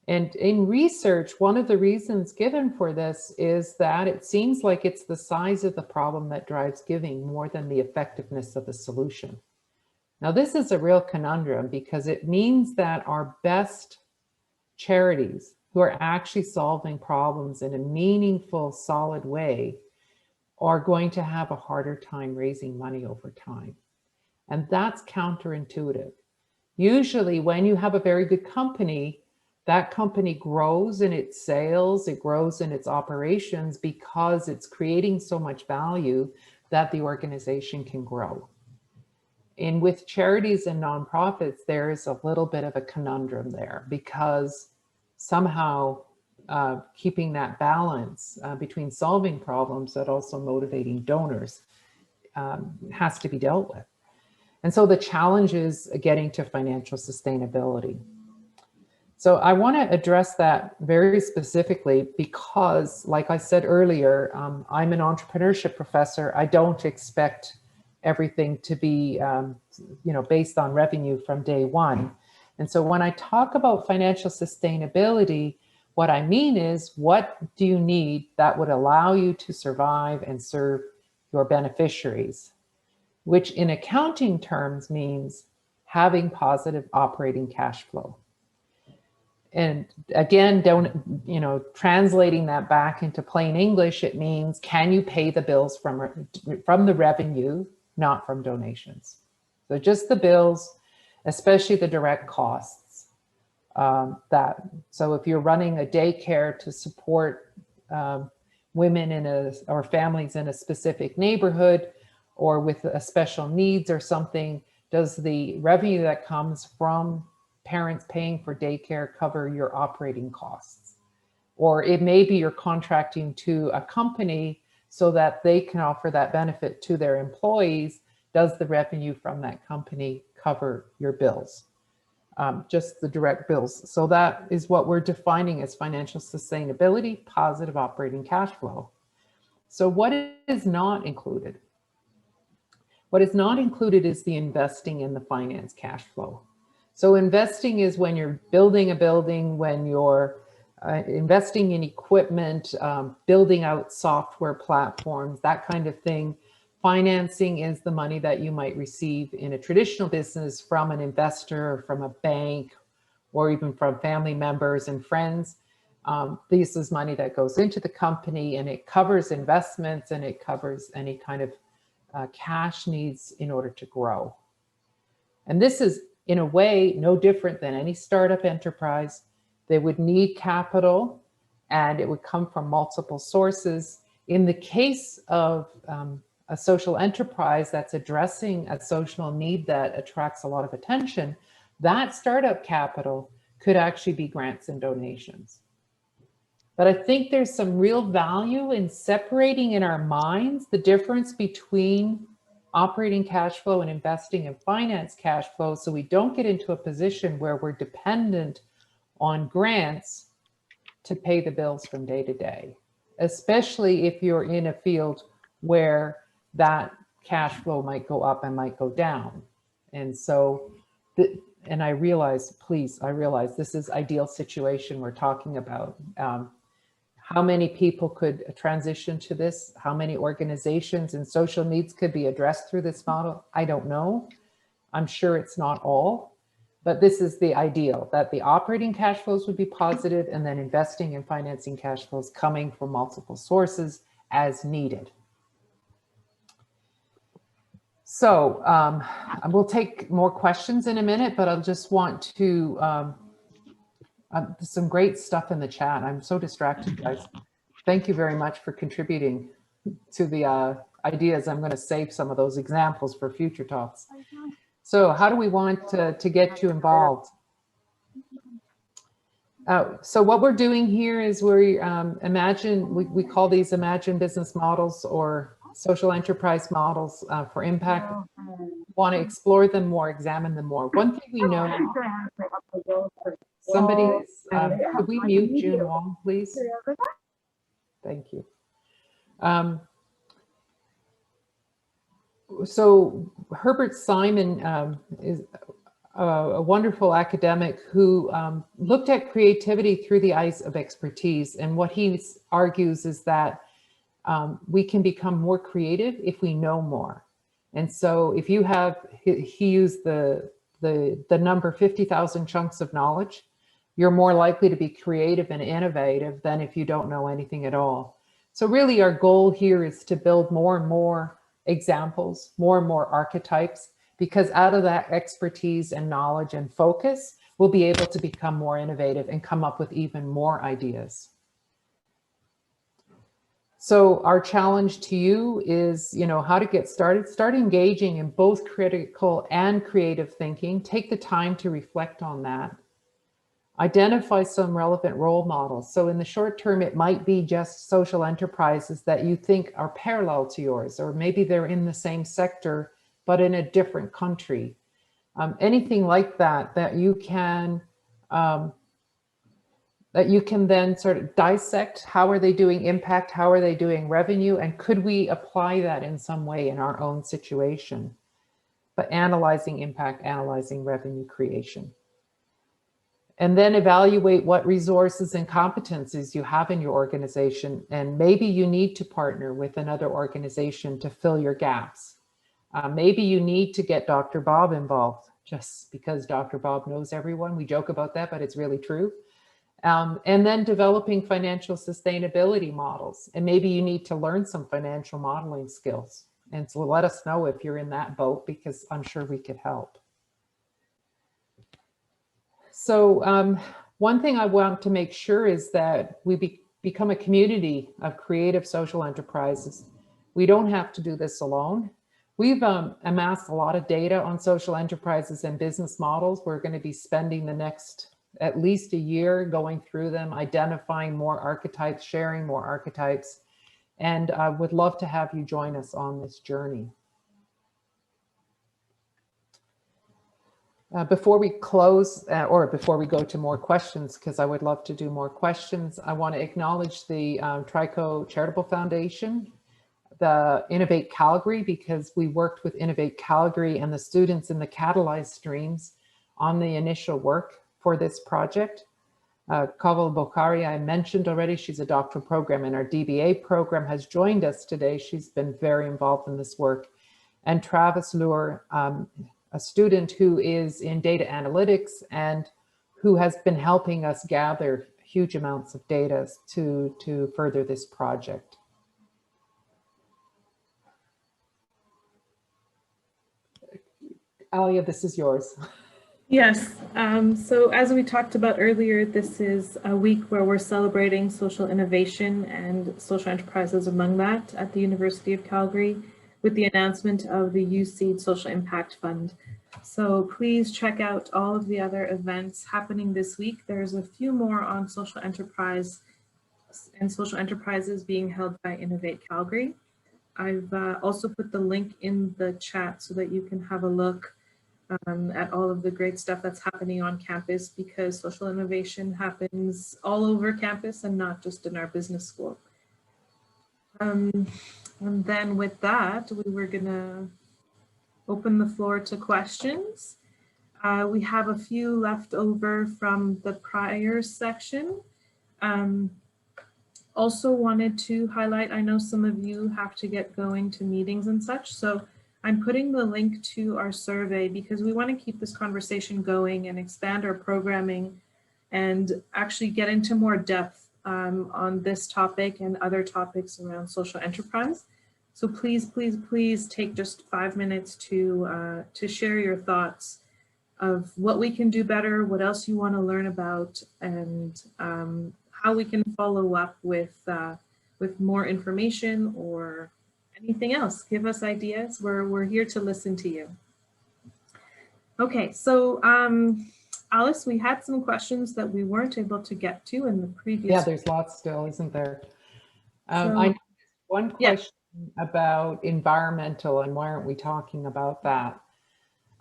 And in research, one of the reasons given for this is that it seems like it's the size of the problem that drives giving more than the effectiveness of the solution. Now, this is a real conundrum because it means that our best charities who are actually solving problems in a meaningful, solid way are going to have a harder time raising money over time. And that's counterintuitive. Usually when you have a very good company, that company grows in its sales, it grows in its operations because it's creating so much value that the organization can grow. And with charities and nonprofits, there is a little bit of a conundrum there because somehow keeping that balance between solving problems but also motivating donors has to be dealt with. And so the challenge is getting to financial sustainability. So I want to address that very specifically because, like I said earlier, I'm an entrepreneurship professor. I don't expect everything to be, based on revenue from day one. And so when I talk about financial sustainability, what I mean is, what do you need that would allow you to survive and serve your beneficiaries, which in accounting terms means having positive operating cash flow. And again, translating that back into plain English, it means, can you pay the bills from the revenue, not from donations? So just the bills, especially the direct costs. So if you're running a daycare to support women or families in a specific neighborhood, or with a special needs or something, does the revenue that comes from parents paying for daycare cover your operating costs? Or it may be you're contracting to a company so that they can offer that benefit to their employees. Does the revenue from that company cover your bills? Just the direct bills. So that is what we're defining as financial sustainability, positive operating cash flow. So what is not included? What is not included is the investing in the finance cash flow. So investing is when you're building a building, when you're investing in equipment, building out software platforms, that kind of thing. Financing is the money that you might receive in a traditional business from an investor, or from a bank, or even from family members and friends. This is money that goes into the company, and it covers investments, and it covers any kind of cash needs in order to grow. And this is, in a way, no different than any startup enterprise. They would need capital, and it would come from multiple sources. In the case of a social enterprise that's addressing a social need that attracts a lot of attention, that startup capital could actually be grants and donations. But I think there's some real value in separating in our minds the difference between operating cash flow and investing in finance cash flow, so we don't get into a position where we're dependent on grants to pay the bills from day to day, especially if you're in a field where that cash flow might go up and might go down. And so, and I realize this is ideal situation we're talking about. How many people could transition to this? How many organizations and social needs could be addressed through this model? I don't know. I'm sure it's not all, but this is the ideal, that the operating cash flows would be positive, and then investing and financing cash flows coming from multiple sources as needed. So we'll take more questions in a minute, but I just want to, there's some great stuff in the chat. I'm so distracted, guys. Thank you very much for contributing to the ideas. I'm going to save some of those examples for future talks. So how do we want to get you involved? So what we're doing here is we call these imagine business models or social enterprise models for impact. Want to explore them more, examine them more. One thing we know, could we mute June Wong, please? Thank you. So Herbert Simon is a wonderful academic who looked at creativity through the eyes of expertise. And what he argues is that we can become more creative if we know more. And so if you have, he used the number 50,000 chunks of knowledge, you're more likely to be creative and innovative than if you don't know anything at all. So really our goal here is to build more and more examples, more and more archetypes, because out of that expertise and knowledge and focus, we'll be able to become more innovative and come up with even more ideas. So our challenge to you is, how to get started. Start engaging in both critical and creative thinking. Take the time to reflect on that. Identify some relevant role models. So in the short term, it might be just social enterprises that you think are parallel to yours, or maybe they're in the same sector, but in a different country. Anything like that, that you can that you can then sort of dissect. How are they doing impact? How are they doing revenue? And could we apply that in some way in our own situation? But analyzing impact, analyzing revenue creation. And then evaluate what resources and competencies you have in your organization. And maybe you need to partner with another organization to fill your gaps. Maybe you need to get Dr. Bob involved just because Dr. Bob knows everyone. We joke about that, but it's really true. And then developing financial sustainability models. And maybe you need to learn some financial modeling skills. And so let us know if you're in that boat, because I'm sure we could help. So one thing I want to make sure is that we become a community of creative social enterprises. We don't have to do this alone. We've amassed a lot of data on social enterprises and business models. We're going to be spending the next at least a year going through them, identifying more archetypes, sharing more archetypes, and I would love to have you join us on this journey. Before we close, or before we go to more questions, because I would love to do more questions, I want to acknowledge the Trico Charitable Foundation, the Innovate Calgary, because we worked with Innovate Calgary and the students in the Catalyze streams on the initial work for this project. Kaval Bokhari, I mentioned already, she's a doctoral program in our DBA program, has joined us today. She's been very involved in this work. And Travis Lure, a student who is in data analytics and who has been helping us gather huge amounts of data to further this project. Alia, this is yours. Yes, so as we talked about earlier, this is a week where we're celebrating social innovation and social enterprises among that at the University of Calgary, with the announcement of the USEED Social Impact Fund. So please check out all of the other events happening this week. There's a few more on social enterprise and social enterprises being held by Innovate Calgary. I've also put the link in the chat so that you can have a look at all of the great stuff that's happening on campus, because social innovation happens all over campus and not just in our business school. And then with that, we were gonna open the floor to questions. We have a few left over from the prior section. Also wanted to highlight, I know some of you have to get going to meetings and such, so I'm putting the link to our survey because we want to keep this conversation going and expand our programming and actually get into more depth on this topic and other topics around social enterprise. So please, please, please take just 5 minutes to share your thoughts of what we can do better, what else you want to learn about, and how we can follow up with more information or anything else. Give us ideas. We're here to listen to you. Okay, so Alice, we had some questions that we weren't able to get to in the previous. Yeah, there's lots still, isn't there? I know one question about environmental, and why aren't we talking about that?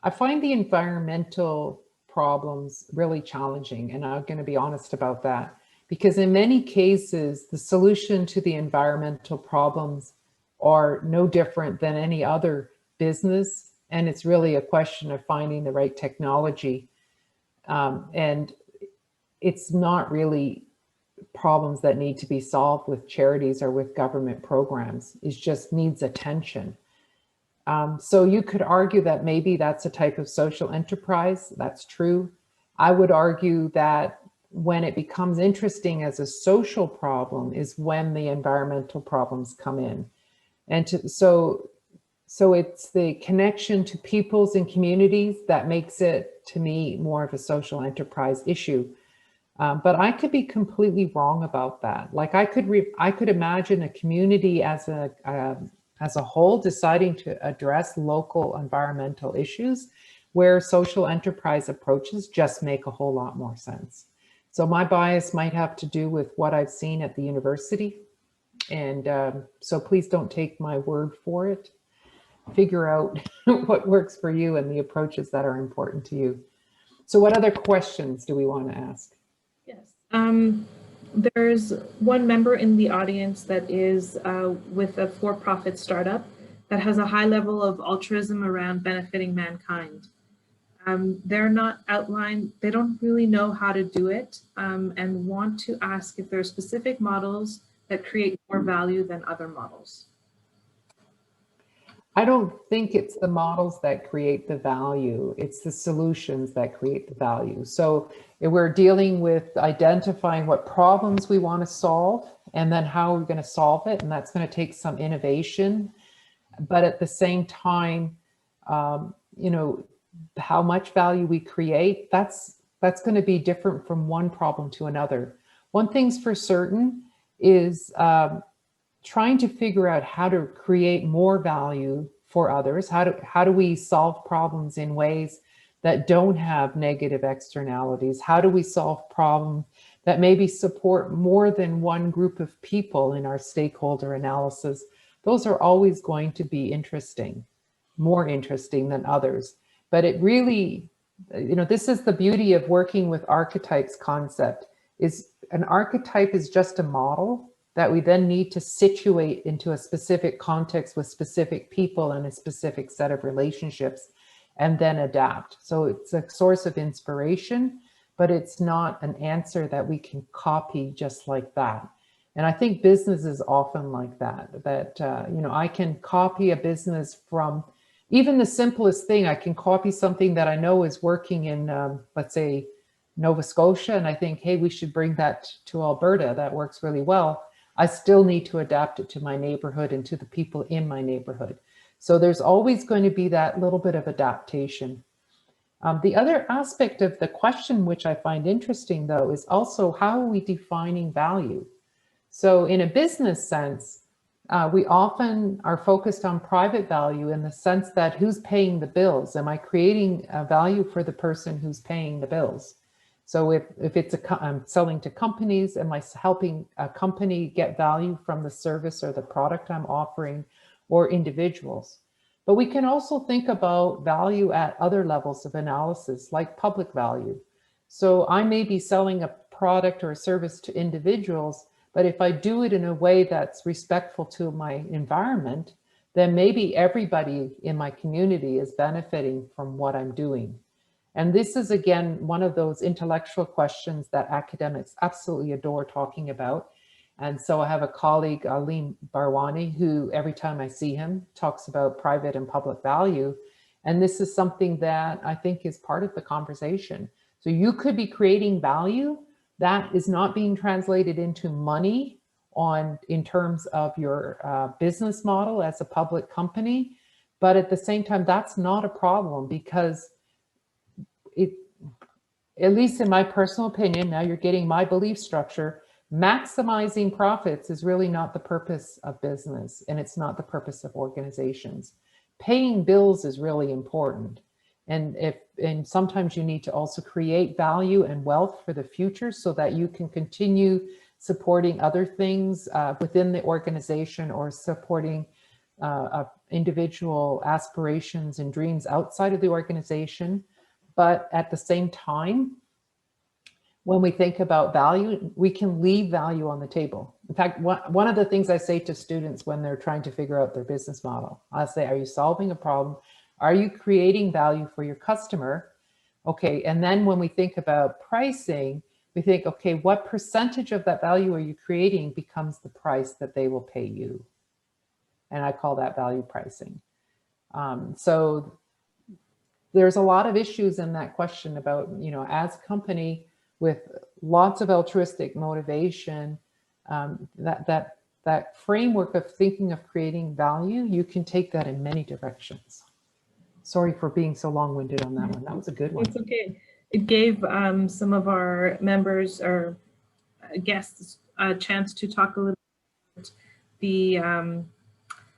I find the environmental problems really challenging, and I'm going to be honest about that, because in many cases, the solution to the environmental problems are no different than any other business, and it's really a question of finding the right technology. And it's not really problems that need to be solved with charities or with government programs. It just needs attention. So you could argue that maybe that's a type of social enterprise. That's true. I would argue that when it becomes interesting as a social problem is when the environmental problems come in. And so it's the connection to peoples and communities that makes it, to me, more of a social enterprise issue. But I could be completely wrong about that. Like I could imagine a community as a whole deciding to address local environmental issues where social enterprise approaches just make a whole lot more sense. So my bias might have to do with what I've seen at the university. And so please don't take my word for it. Figure out what works for you and the approaches that are important to you. So what other questions do we want to ask? Yes, There's one member in the audience that is with a for-profit startup that has a high level of altruism around benefiting mankind. They're not outlined, they don't really know how to do it, and want to ask if there are specific models that create more value than other models. I don't think it's the models that create the value, it's the solutions that create the value. So we're dealing with identifying what problems we want to solve and then how we're going to solve it. And that's going to take some innovation. But at the same time, you know, how much value we create, that's going to be different from one problem to another. One thing's for certain is trying to figure out how to create more value for others. How do we solve problems in ways that don't have negative externalities? How do we solve problems that maybe support more than one group of people in our stakeholder analysis? Those are always going to be interesting, more interesting than others. But it really, you know, this is the beauty of working with archetypes concept, is an archetype is just a model that we then need to situate into a specific context with specific people and a specific set of relationships and then adapt. So it's a source of inspiration, but it's not an answer that we can copy just like that. And I think business is often like that, you know, I can copy a business from even the simplest thing. I can copy something that I know is working in, let's say, Nova Scotia, and I think, hey, we should bring that to Alberta. That works really well. I still need to adapt it to my neighborhood and to the people in my neighborhood. So there's always going to be that little bit of adaptation. The other aspect of the question, which I find interesting though, is also how are we defining value? So in a business sense, we often are focused on private value in the sense that who's paying the bills? Am I creating a value for the person who's paying the bills? So if it's I'm selling to companies, am I helping a company get value from the service or the product I'm offering, or individuals? But we can also think about value at other levels of analysis, like public value. So I may be selling a product or a service to individuals, but if I do it in a way that's respectful to my environment, then maybe everybody in my community is benefiting from what I'm doing. And this is, again, one of those intellectual questions that academics absolutely adore talking about. And so I have a colleague, Alim Barwani, who every time I see him talks about private and public value. And this is something that I think is part of the conversation. So you could be creating value that is not being translated into money in terms of your business model as a public company. But at the same time, that's not a problem, because at least in my personal opinion, now you're getting my belief structure, maximizing profits is really not the purpose of business, and it's not the purpose of organizations. Paying bills is really important. And sometimes you need to also create value and wealth for the future so that you can continue supporting other things within the organization, or supporting individual aspirations and dreams outside of the organization. But at the same time, when we think about value, we can leave value on the table. In fact, one of the things I say to students when they're trying to figure out their business model, I say, are you solving a problem? Are you creating value for your customer? Okay, and then when we think about pricing, we think, okay, what percentage of that value are you creating becomes the price that they will pay you? And I call that value pricing. So there's a lot of issues in that question about, you know, as a company with lots of altruistic motivation, that framework of thinking of creating value, you can take that in many directions. Sorry for being so long-winded on that one. That was a good one. It's okay. It gave some of our members or guests a chance to talk a little bit about the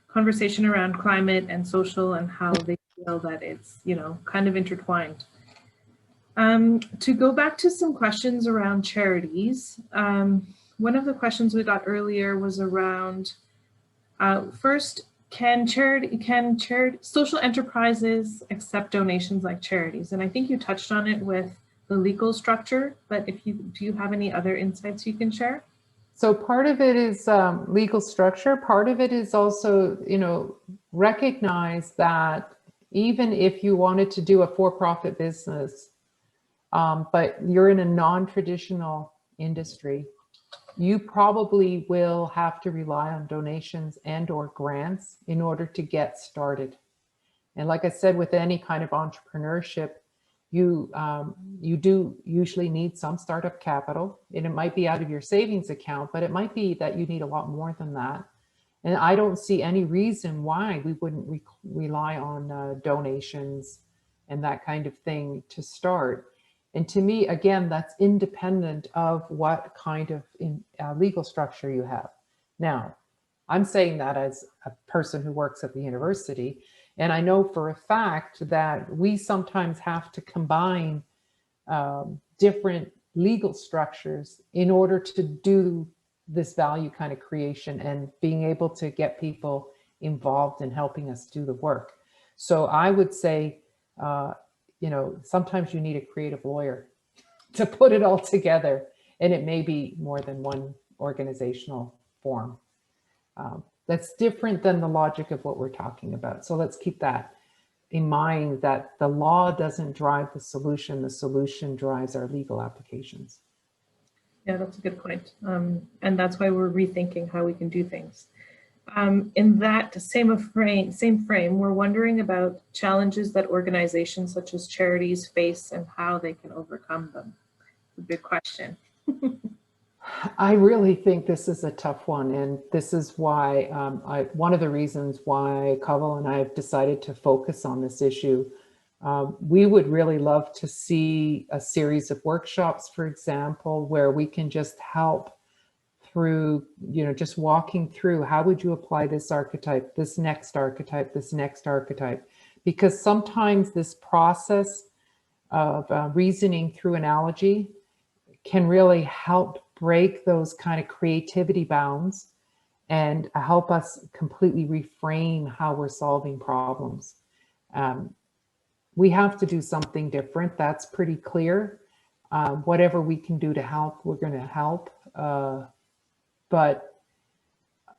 conversation around climate and social, and how they feel that it's, you know, kind of intertwined. To go back to some questions around charities, one of the questions we got earlier was around, first, can social enterprises accept donations like charities? And I think you touched on it with the legal structure, but do you have any other insights you can share? So part of it is legal structure. Part of it is also, recognize that even if you wanted to do a for-profit business, but you're in a non-traditional industry, you probably will have to rely on donations and or grants in order to get started. And like I said, with any kind of entrepreneurship, you do usually need some startup capital, and it might be out of your savings account, but it might be that you need a lot more than that. And I don't see any reason why we wouldn't rely on donations and that kind of thing to start. And to me, again, that's independent of what kind of legal structure you have. Now, I'm saying that as a person who works at the university, and I know for a fact that we sometimes have to combine different legal structures in order to do this value kind of creation and being able to get people involved in helping us do the work. So I would say, sometimes you need a creative lawyer to put it all together, and it may be more than one organizational form. That's different than the logic of what we're talking about. So let's keep that in mind, that the law doesn't drive the solution drives our legal applications. Yeah, that's a good point. And that's why we're rethinking how we can do things. In that same frame, we're wondering about challenges that organizations such as Charities face and how they can overcome them. It's a big question. I really think this is a tough one, and this is why one of the reasons why Kaval and I have decided to focus on this issue. We would really love to see a series of workshops, for example, where we can just help through, just walking through how would you apply this archetype, this next archetype, this next archetype, because sometimes this process of reasoning through analogy can really help break those kind of creativity bounds and help us completely reframe how we're solving problems. We have to do something different. That's pretty clear. Whatever we can do to help, we're going to help. But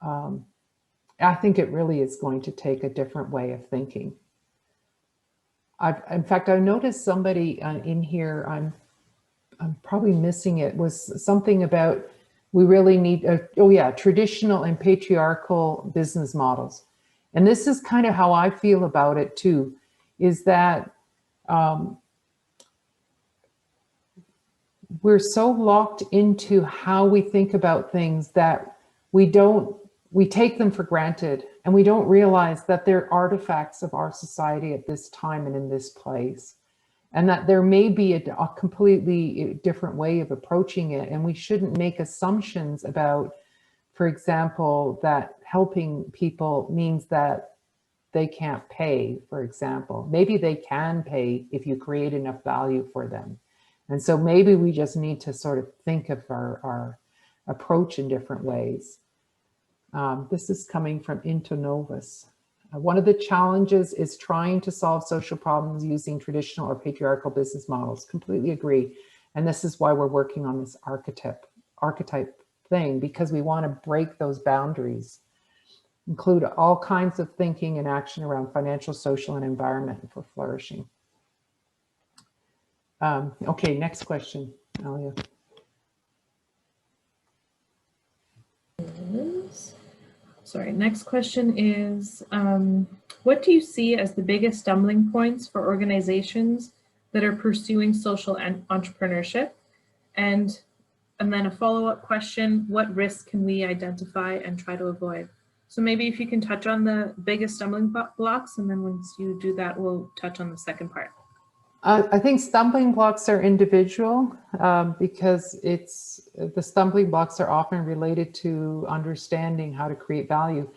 I think it really is going to take a different way of thinking. In fact, I noticed somebody in here, I'm probably missing it, was something about we really need, traditional and patriarchal business models. And this is kind of how I feel about it too, is that we're so locked into how we think about things that we take them for granted, and we don't realize that they're artifacts of our society at this time and in this place. And that there may be a completely different way of approaching it. And we shouldn't make assumptions about, for example, that helping people means that they can't pay, for example. Maybe they can pay if you create enough value for them. And so maybe we just need to sort of think of our approach in different ways. This is coming from Intonovus. One of the challenges is trying to solve social problems using traditional or patriarchal business models. Completely agree. And this is why we're working on this archetype thing, because we want to break those boundaries, include all kinds of thinking and action around financial, social, and environment for flourishing. Okay, next question, Alia. Sorry, next question is, what do you see as the biggest stumbling points for organizations that are pursuing social entrepreneurship? And then a follow-up question, what risks can we identify and try to avoid? So maybe if you can touch on the biggest stumbling blocks, and then once you do that, we'll touch on the second part. I think stumbling blocks are individual because the stumbling blocks are often related to understanding how to create value.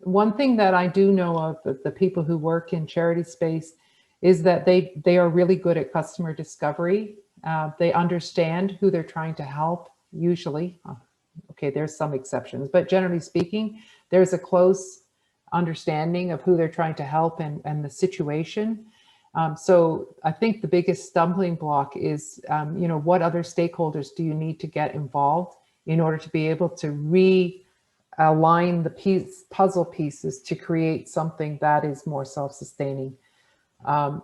One thing that I do know of the people who work in charity space is that they are really good at customer discovery. They understand who they're trying to help, usually. Okay, there's some exceptions, but generally speaking, there's a close understanding of who they're trying to help and the situation. So I think the biggest stumbling block is, you know, what other stakeholders do you need to get involved in order to be able to realign the puzzle pieces to create something that is more self-sustaining. To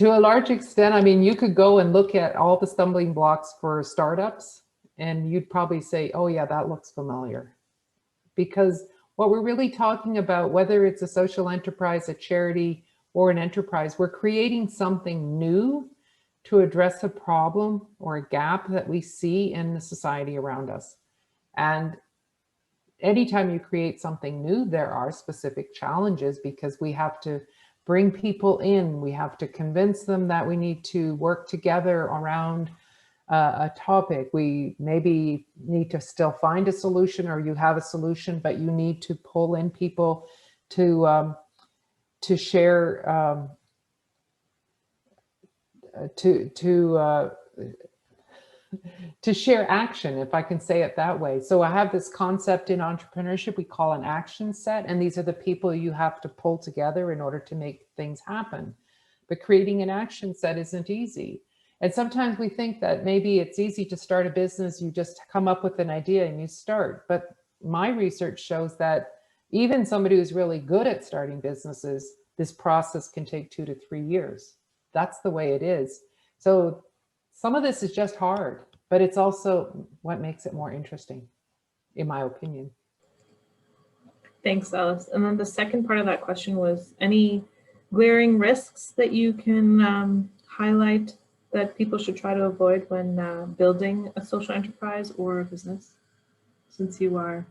a large extent, I mean, you could go and look at all the stumbling blocks for startups and you'd probably say, oh yeah, that looks familiar. Because what we're really talking about, whether it's a social enterprise, a charity, or an enterprise, we're creating something new to address a problem or a gap that we see in the society around us. And anytime you create something new, there are specific challenges because we have to bring people in. We have to convince them that we need to work together around a topic. We maybe need to still find a solution, or you have a solution, but you need to pull in people to share to share action, if I can say it that way. So I have this concept in entrepreneurship we call an action set, and these are the people you have to pull together in order to make things happen. But creating an action set isn't easy. And sometimes we think that maybe it's easy to start a business, you just come up with an idea and you start. But my research shows that even somebody who's really good at starting businesses, this process can take 2 to 3 years. That's the way it is. So some of this is just hard, but it's also what makes it more interesting, in my opinion. Thanks, Alice. And then the second part of that question was any glaring risks that you can highlight that people should try to avoid when building a social enterprise or a business, since you are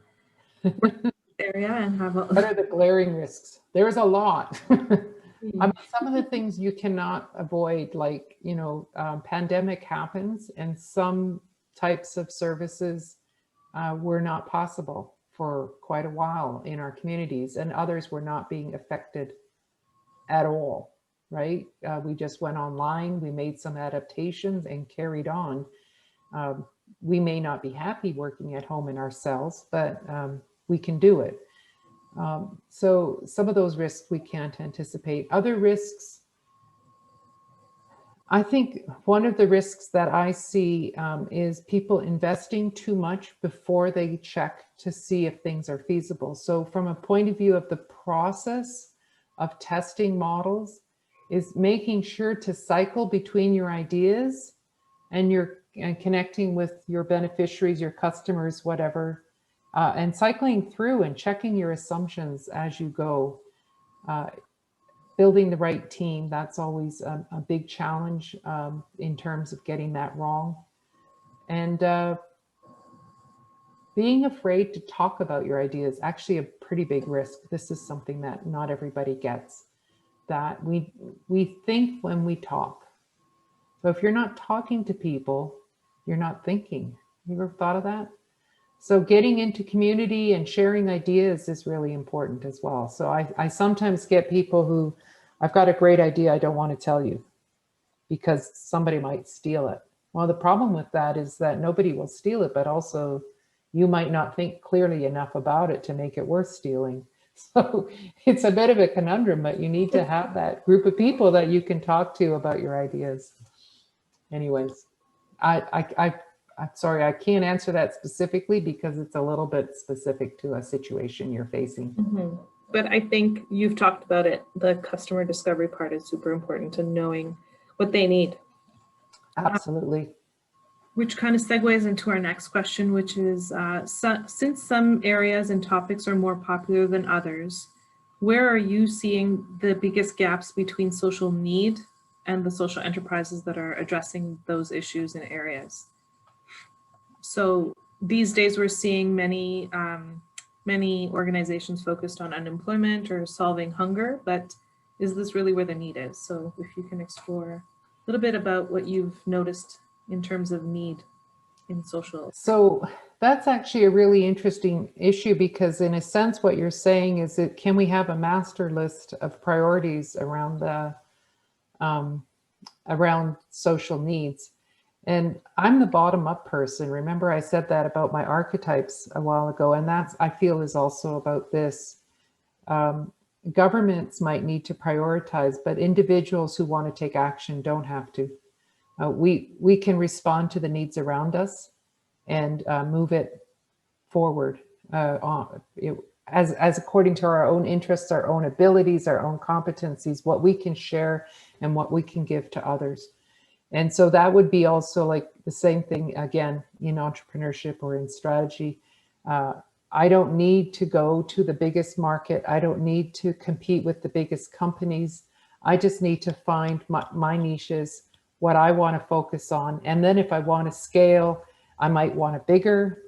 working in this area and have a... What are the glaring risks? There's a lot. I mean, some of the things you cannot avoid, like, you know, pandemic happens and some types of services were not possible for quite a while in our communities, and others were not being affected at all. Right? We just went online, we made some adaptations and carried on. We may not be happy working at home in our cells, but we can do it. So some of those risks we can't anticipate. Other risks, I think one of the risks that I see is people investing too much before they check to see if things are feasible. So from a point of view of the process of testing models, is making sure to cycle between your ideas and connecting with your beneficiaries, your customers, whatever, and cycling through and checking your assumptions as you go. Building the right team, that's always a big challenge in terms of getting that wrong. And being afraid to talk about your ideas, actually a pretty big risk. This is something that not everybody gets. That we think when we talk. So if you're not talking to people, you're not thinking. You ever thought of that? So getting into community and sharing ideas is really important as well. So I sometimes get people who, I've got a great idea, I don't want to tell you because somebody might steal it. Well, the problem with that is that nobody will steal it, but also you might not think clearly enough about it to make it worth stealing. So it's a bit of a conundrum, but you need to have that group of people that you can talk to about your ideas. Anyways, I'm sorry, I can't answer that specifically because it's a little bit specific to a situation you're facing. Mm-hmm. But I think you've talked about it. The customer discovery part is super important to knowing what they need. Absolutely. Which kind of segues into our next question, which is, since some areas and topics are more popular than others, where are you seeing the biggest gaps between social need and the social enterprises that are addressing those issues and areas? So these days we're seeing many organizations focused on unemployment or solving hunger, but is this really where the need is? So if you can explore a little bit about what you've noticed in terms of need in social. So that's actually a really interesting issue because in a sense, what you're saying is that can we have a master list of priorities around the around social needs? And I'm the bottom up person. Remember I said that about my archetypes a while ago, and that's, I feel, is also about this. governments might need to prioritize, but individuals who want to take action don't have to. We can respond to the needs around us and move it forward as according to our own interests, our own abilities, our own competencies, what we can share and what we can give to others. And so that would be also like the same thing again in entrepreneurship or in strategy. I don't need to go to the biggest market. I don't need to compete with the biggest companies. I just need to find my niches, what I want to focus on. And then if I want to scale, I might want a bigger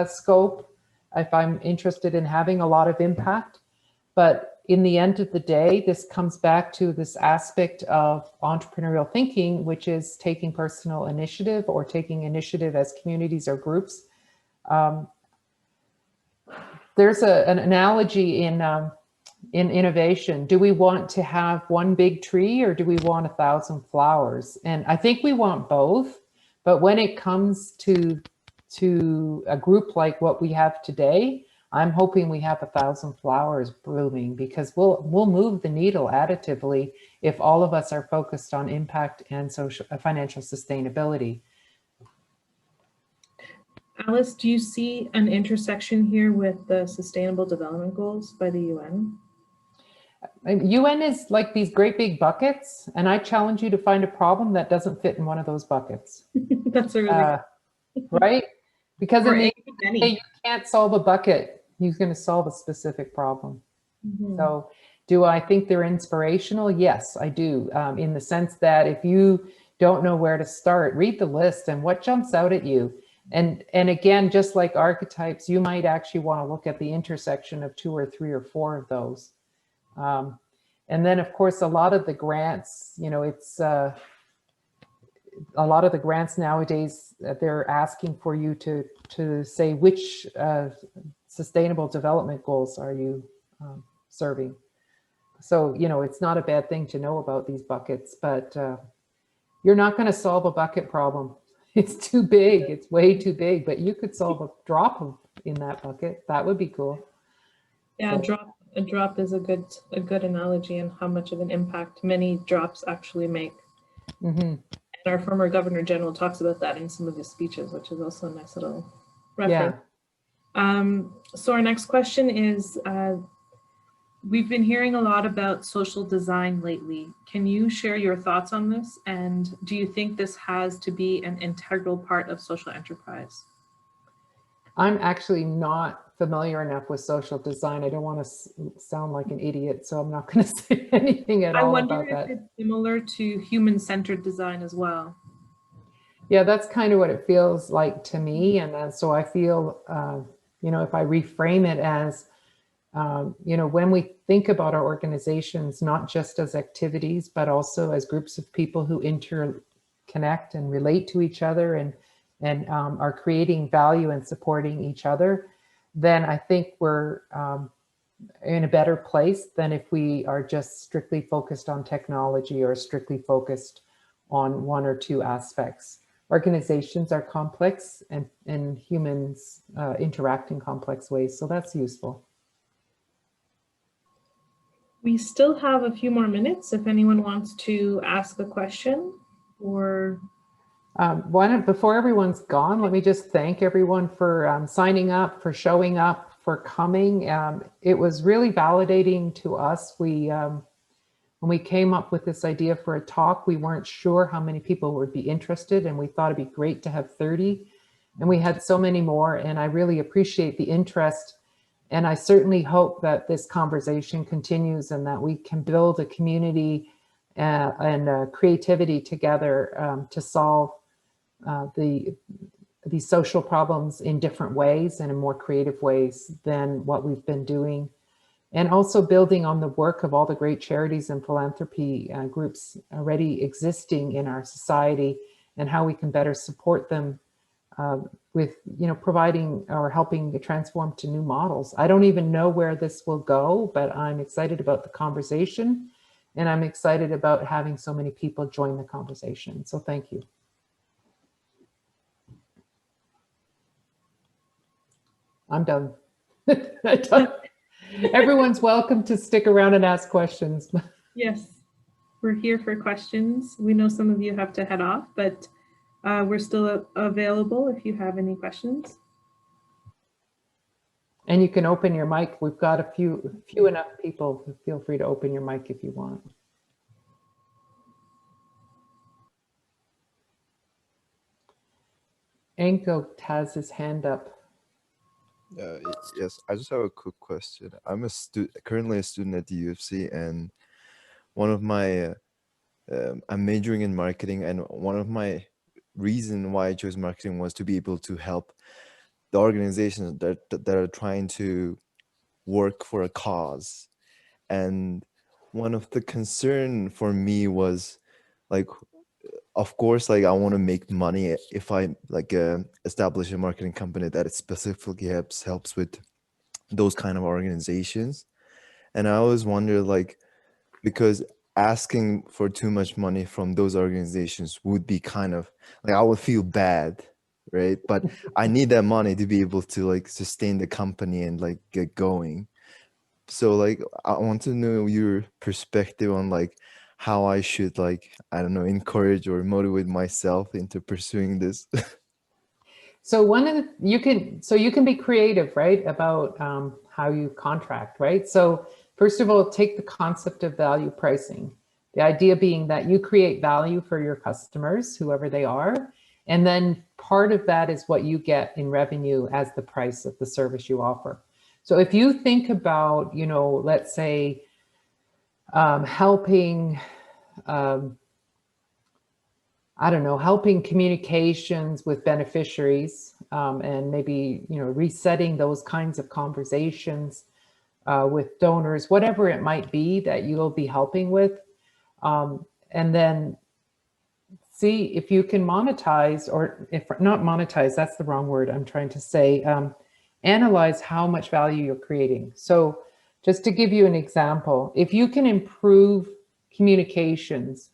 scope if I'm interested in having a lot of impact. But in the end of the day, this comes back to this aspect of entrepreneurial thinking, which is taking personal initiative or taking initiative as communities or groups. There's an analogy in innovation. Do we want to have one big tree or do we want 1,000 flowers? And I think we want both. But when it comes to a group like what we have today, I'm hoping we have 1,000 flowers blooming, because we'll move the needle additively if all of us are focused on impact and financial sustainability. Alice, do you see an intersection here with the Sustainable Development Goals by the UN? UN is like these great big buckets, and I challenge you to find a problem that doesn't fit in one of those buckets. That's a really right? Because in the end, you can't solve a bucket. You're going to solve a specific problem. Mm-hmm. So do I think they're inspirational? Yes, I do. In the sense that if you don't know where to start, read the list and what jumps out at you. And again, just like archetypes, you might actually want to look at the intersection of 2 or 3 or 4 of those. And then of course, a lot of the grants, you know, it's a lot of the grants nowadays, they're asking for you to say which sustainable development goals are you serving. So, you know, it's not a bad thing to know about these buckets, but you're not going to solve a bucket problem. It's too big. It's way too big, but you could solve a drop in that bucket. That would be cool. Yeah, a drop is a good analogy on how much of an impact many drops actually make. Mm-hmm. And our former Governor General talks about that in some of his speeches, which is also a nice little reference. Yeah. So our next question is, we've been hearing a lot about social design lately. Can you share your thoughts on this? And do you think this has to be an integral part of social enterprise? I'm actually not familiar enough with social design. I don't want to sound like an idiot, so I'm not going to say anything at all about that. I wonder if it's similar to human-centered design as well. Yeah, that's kind of what it feels like to me. And so I feel, you know, if I reframe it as, you know, when we think about our organizations, not just as activities, but also as groups of people who interconnect and relate to each other and are creating value and supporting each other, then I think we're in a better place than if we are just strictly focused on technology or strictly focused on 1 or 2 aspects. Organizations are complex and humans interact in complex ways, so that's useful. We still have a few more minutes if anyone wants to ask a question or... Why don't, before everyone's gone, let me just thank everyone for signing up, for showing up, for coming. It was really validating to us. When we came up with this idea for a talk, we weren't sure how many people would be interested, and we thought it'd be great to have 30. And we had so many more, and I really appreciate the interest. And I certainly hope that this conversation continues and that we can build a community and creativity together to solve these social problems in different ways and in more creative ways than what we've been doing. And also building on the work of all the great charities and philanthropy groups already existing in our society and how we can better support them with, you know, providing or helping to transform to new models. I don't even know where this will go, but I'm excited about the conversation and I'm excited about having so many people join the conversation. So thank you. I'm done. Everyone's welcome to stick around and ask questions. Yes, we're here for questions. We know some of you have to head off, but we're still available if you have any questions. And you can open your mic. We've got a few enough people. Feel free to open your mic if you want. Enko has his hand up. Yes, I just have a quick question. I'm currently a student at the UFC, and one of my I'm majoring in marketing, and one of my reason why I chose marketing was to be able to help the organizations that are trying to work for a cause. And one of the concern for me was like, of course, like I want to make money if I like establish a marketing company that specifically helps with those kind of organizations. And I always wonder, like, because asking for too much money from those organizations would be kind of like, I would feel bad, right? But I need that money to be able to like sustain the company and like get going. So like, I want to know your perspective on like how I should, like, I don't know, encourage or motivate myself into pursuing this. So you can be creative, right, about how you contract, right? So first of all, take the concept of value pricing. The idea being that you create value for your customers, whoever they are, and then part of that is what you get in revenue as the price of the service you offer. So if you think about, let's say helping, helping communications with beneficiaries and maybe, resetting those kinds of conversations with donors, whatever it might be that you'll be helping with. And then see if you can monetize, or if not monetize, that's the wrong word I'm trying to say, analyze how much value you're creating. So just to give you an example, if you can improve communications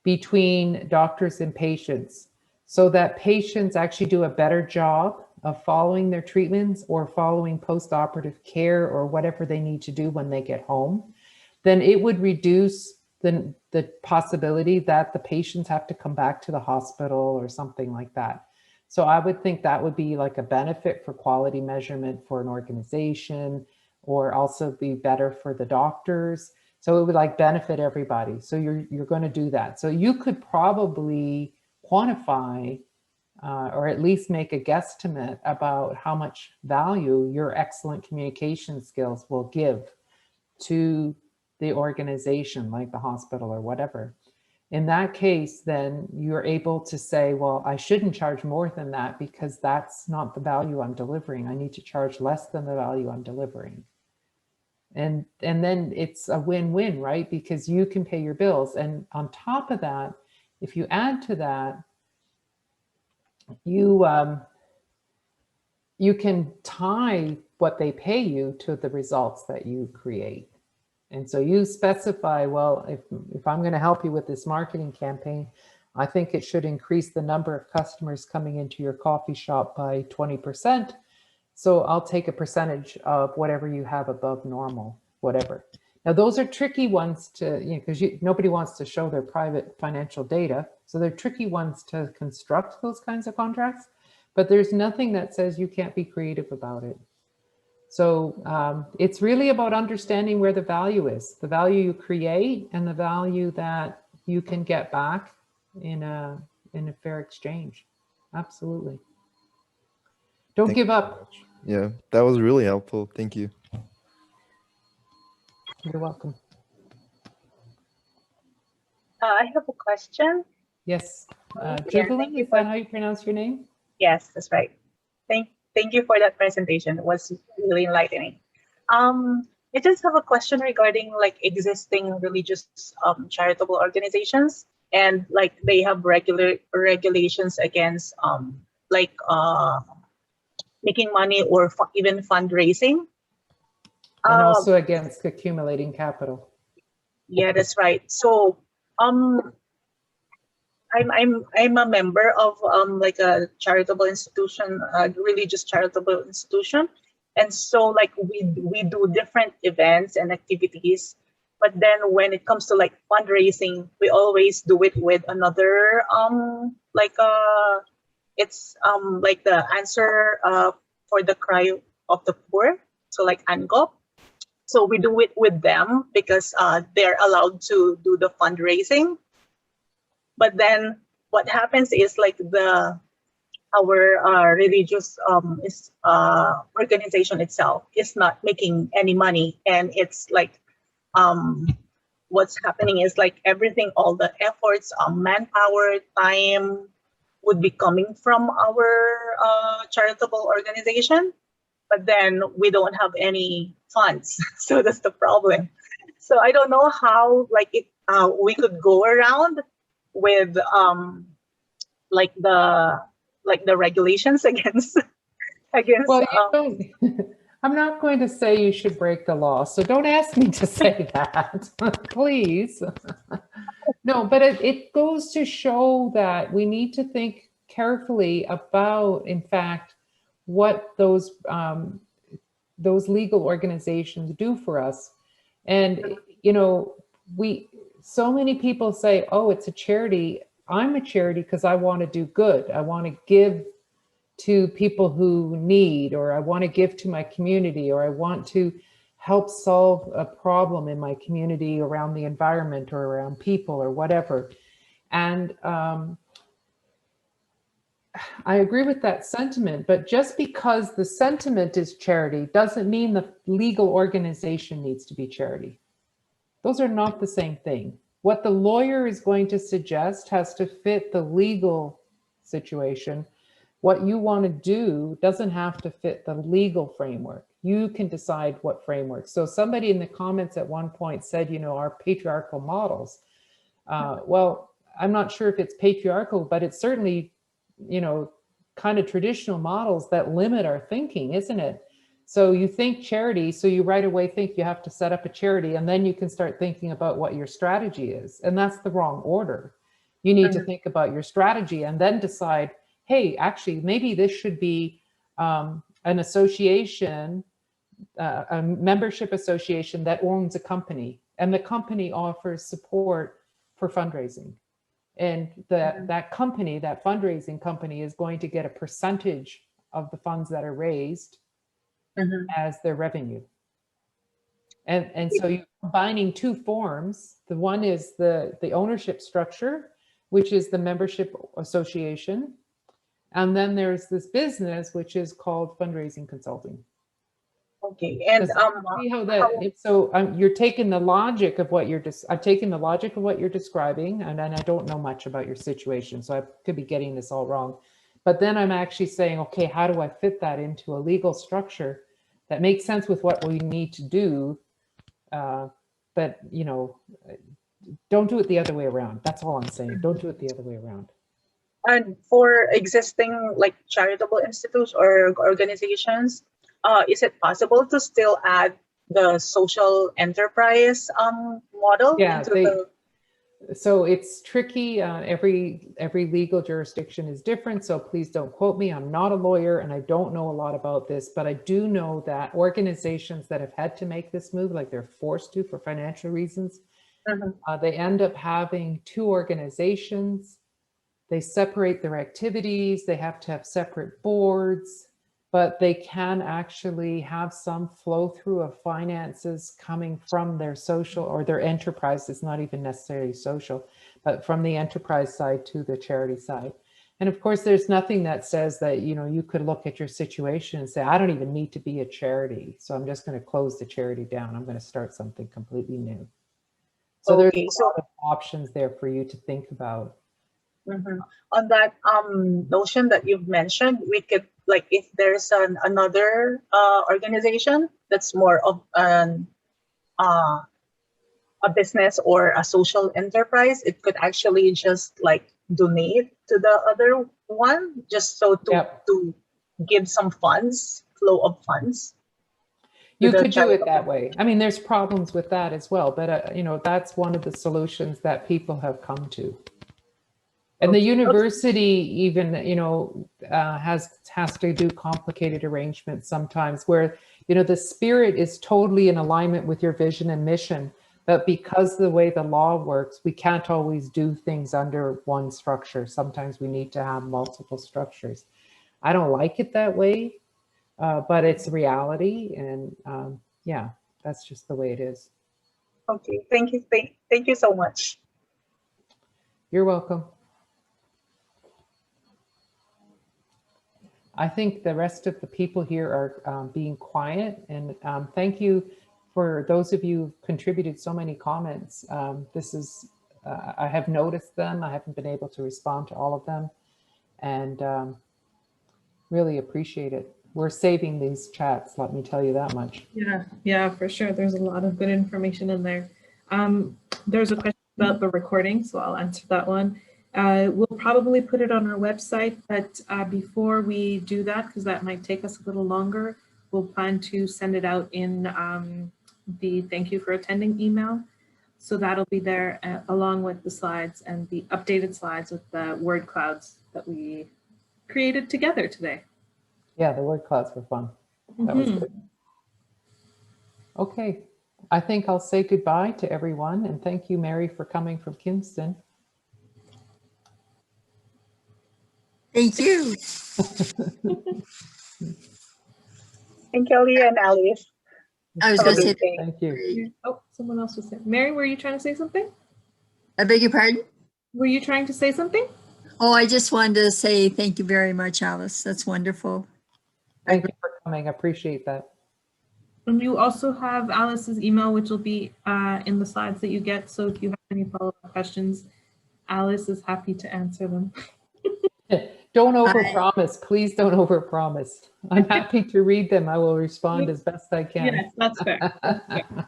between doctors and patients so that patients actually do a better job of following their treatments or following post-operative care or whatever they need to do when they get home, then it would reduce the possibility that the patients have to come back to the hospital or something like that. So I would think that would be like a benefit for quality measurement for an organization, or also be better for the doctors. So it would like benefit everybody. So you're going to do that. So you could probably quantify or at least make a guesstimate about how much value your excellent communication skills will give to the organization, like the hospital or whatever. In that case, then you're able to say, well, I shouldn't charge more than that because that's not the value I'm delivering. I need to charge less than the value I'm delivering. And then it's a win-win, right? Because you can pay your bills. And on top of that, if you add to that, you can tie what they pay you to the results that you create. And so you specify, well, if I'm going to help you with this marketing campaign, I think it should increase the number of customers coming into your coffee shop by 20%. So I'll take a percentage of whatever you have above normal, whatever. Now, those are tricky ones to, because nobody wants to show their private financial data. So they're tricky ones to construct those kinds of contracts, but there's nothing that says you can't be creative about it. So it's really about understanding where the value is, the value you create and the value that you can get back in a fair exchange. Absolutely. Don't give up. Yeah, that was really helpful. Thank you. You're welcome. I have a question. Yes. Yeah, Jubilee, is that how you pronounce your name? Yes, that's right. Thank you for that presentation. It was really enlightening. I just have a question regarding like existing religious charitable organizations, and like they have regular regulations against making money or even fundraising. And also against accumulating capital. Yeah, that's right. So I'm a member of like a charitable institution, a religious charitable institution, And so like we do different events and activities, but then when it comes to like fundraising, we always do it with another it's like the answer for the cry of the poor, so like ANGOP. So we do it with them because they're allowed to do the fundraising. But then what happens is like our religious organization itself is not making any money, and it's like what's happening is like everything, all the efforts, manpower, time would be coming from our charitable organization, but then we don't have any funds. So that's the problem. So I don't know how like we could go around with like the regulations against Well, I'm not going to say you should break the law, so don't ask me to say that, please. No, but it goes to show that we need to think carefully about, in fact, what those legal organizations do for us. And, you know, so many people say, oh, it's a charity. I'm a charity because I want to do good. I want to give to people who need, or I want to give to my community, or I want to help solve a problem in my community around the environment or around people or whatever. And I agree with that sentiment, but just because the sentiment is charity doesn't mean the legal organization needs to be charity. Those are not the same thing. What the lawyer is going to suggest has to fit the legal situation. What you want to do doesn't have to fit the legal framework. You can decide what framework. So somebody in the comments at one point said, you know, our patriarchal models. Well, I'm not sure if it's patriarchal, but it's certainly, you know, kind of traditional models that limit our thinking, isn't it? So you think charity, so you right away think you have to set up a charity, and then you can start thinking about what your strategy is. And that's the wrong order. You need to think about your strategy and then decide, hey, actually, maybe this should be an association, a membership association that owns a company, and the company offers support for fundraising. And that company, that fundraising company, is going to get a percentage of the funds that are raised as their revenue. And so you're combining two forms. The one is the ownership structure, which is the membership association. And then there's this business, which is called fundraising consulting. Okay, and see how that. So you're taking the logic of what I'm taking the logic of what you're describing, and then I don't know much about your situation, so I could be getting this all wrong. But then I'm actually saying, okay, how do I fit that into a legal structure that makes sense with what we need to do? But you know, don't do it the other way around. That's all I'm saying. Don't do it the other way around. And for existing like charitable institutes or organizations, is it possible to still add the social enterprise model into the? So it's tricky. Every legal jurisdiction is different. So please don't quote me. I'm not a lawyer and I don't know a lot about this, but I do know that organizations that have had to make this move, like they're forced to for financial reasons, they end up having two organizations. They separate their activities. They have to have separate boards, but they can actually have some flow through of finances coming from their social or their enterprise. It's not even necessarily social, but from the enterprise side to the charity side. And of course, there's nothing that says that, you know, you could look at your situation and say, I don't even need to be a charity, so I'm just going to close the charity down. I'm going to start something completely new. So there's a lot of options there for you to think about. On that notion that you've mentioned, we could, like, if there's another organization that's more of a business or a social enterprise, it could actually just like donate to the other one, just so to give some funds, flow of funds. You could do it that way. I mean, there's problems with that as well, but you know, that's one of the solutions that people have come to. And the university even, you know, has to do complicated arrangements sometimes where, you know, the spirit is totally in alignment with your vision and mission. But because the way the law works, we can't always do things under one structure. Sometimes we need to have multiple structures. I don't like it that way, but it's reality. And yeah, that's just the way it is. Okay, thank you. Thank you so much. You're welcome. I think the rest of the people here are being quiet, and thank you for those of you who've contributed so many comments. This is, I have noticed them. I haven't been able to respond to all of them, and really appreciate it. We're saving these chats, let me tell you that much. Yeah, for sure. There's a lot of good information in there. There's a question about the recording, so I'll answer that one. We'll probably put it on our website, but before we do that, because that might take us a little longer, we'll plan to send it out in the thank you for attending email. So that'll be there along with the slides and the updated slides with the word clouds that we created together today. Yeah, the word clouds were fun. That was good. Okay, I think I'll say goodbye to everyone, and thank you, Mary, for coming from Kingston. Thank you. Thank you, Leah and Alice. I was Have a going to good say, day. Thank you. Oh, someone else was saying. Mary, were you trying to say something? I beg your pardon? Were you trying to say something? Oh, I just wanted to say thank you very much, Alice. That's wonderful. Thank you for coming. I appreciate that. And you also have Alice's email, which will be in the slides that you get. So if you have any follow-up questions, Alice is happy to answer them. Don't overpromise. Please don't overpromise. I'm happy to read them. I will respond as best I can. Yes, that's fair. That's fair.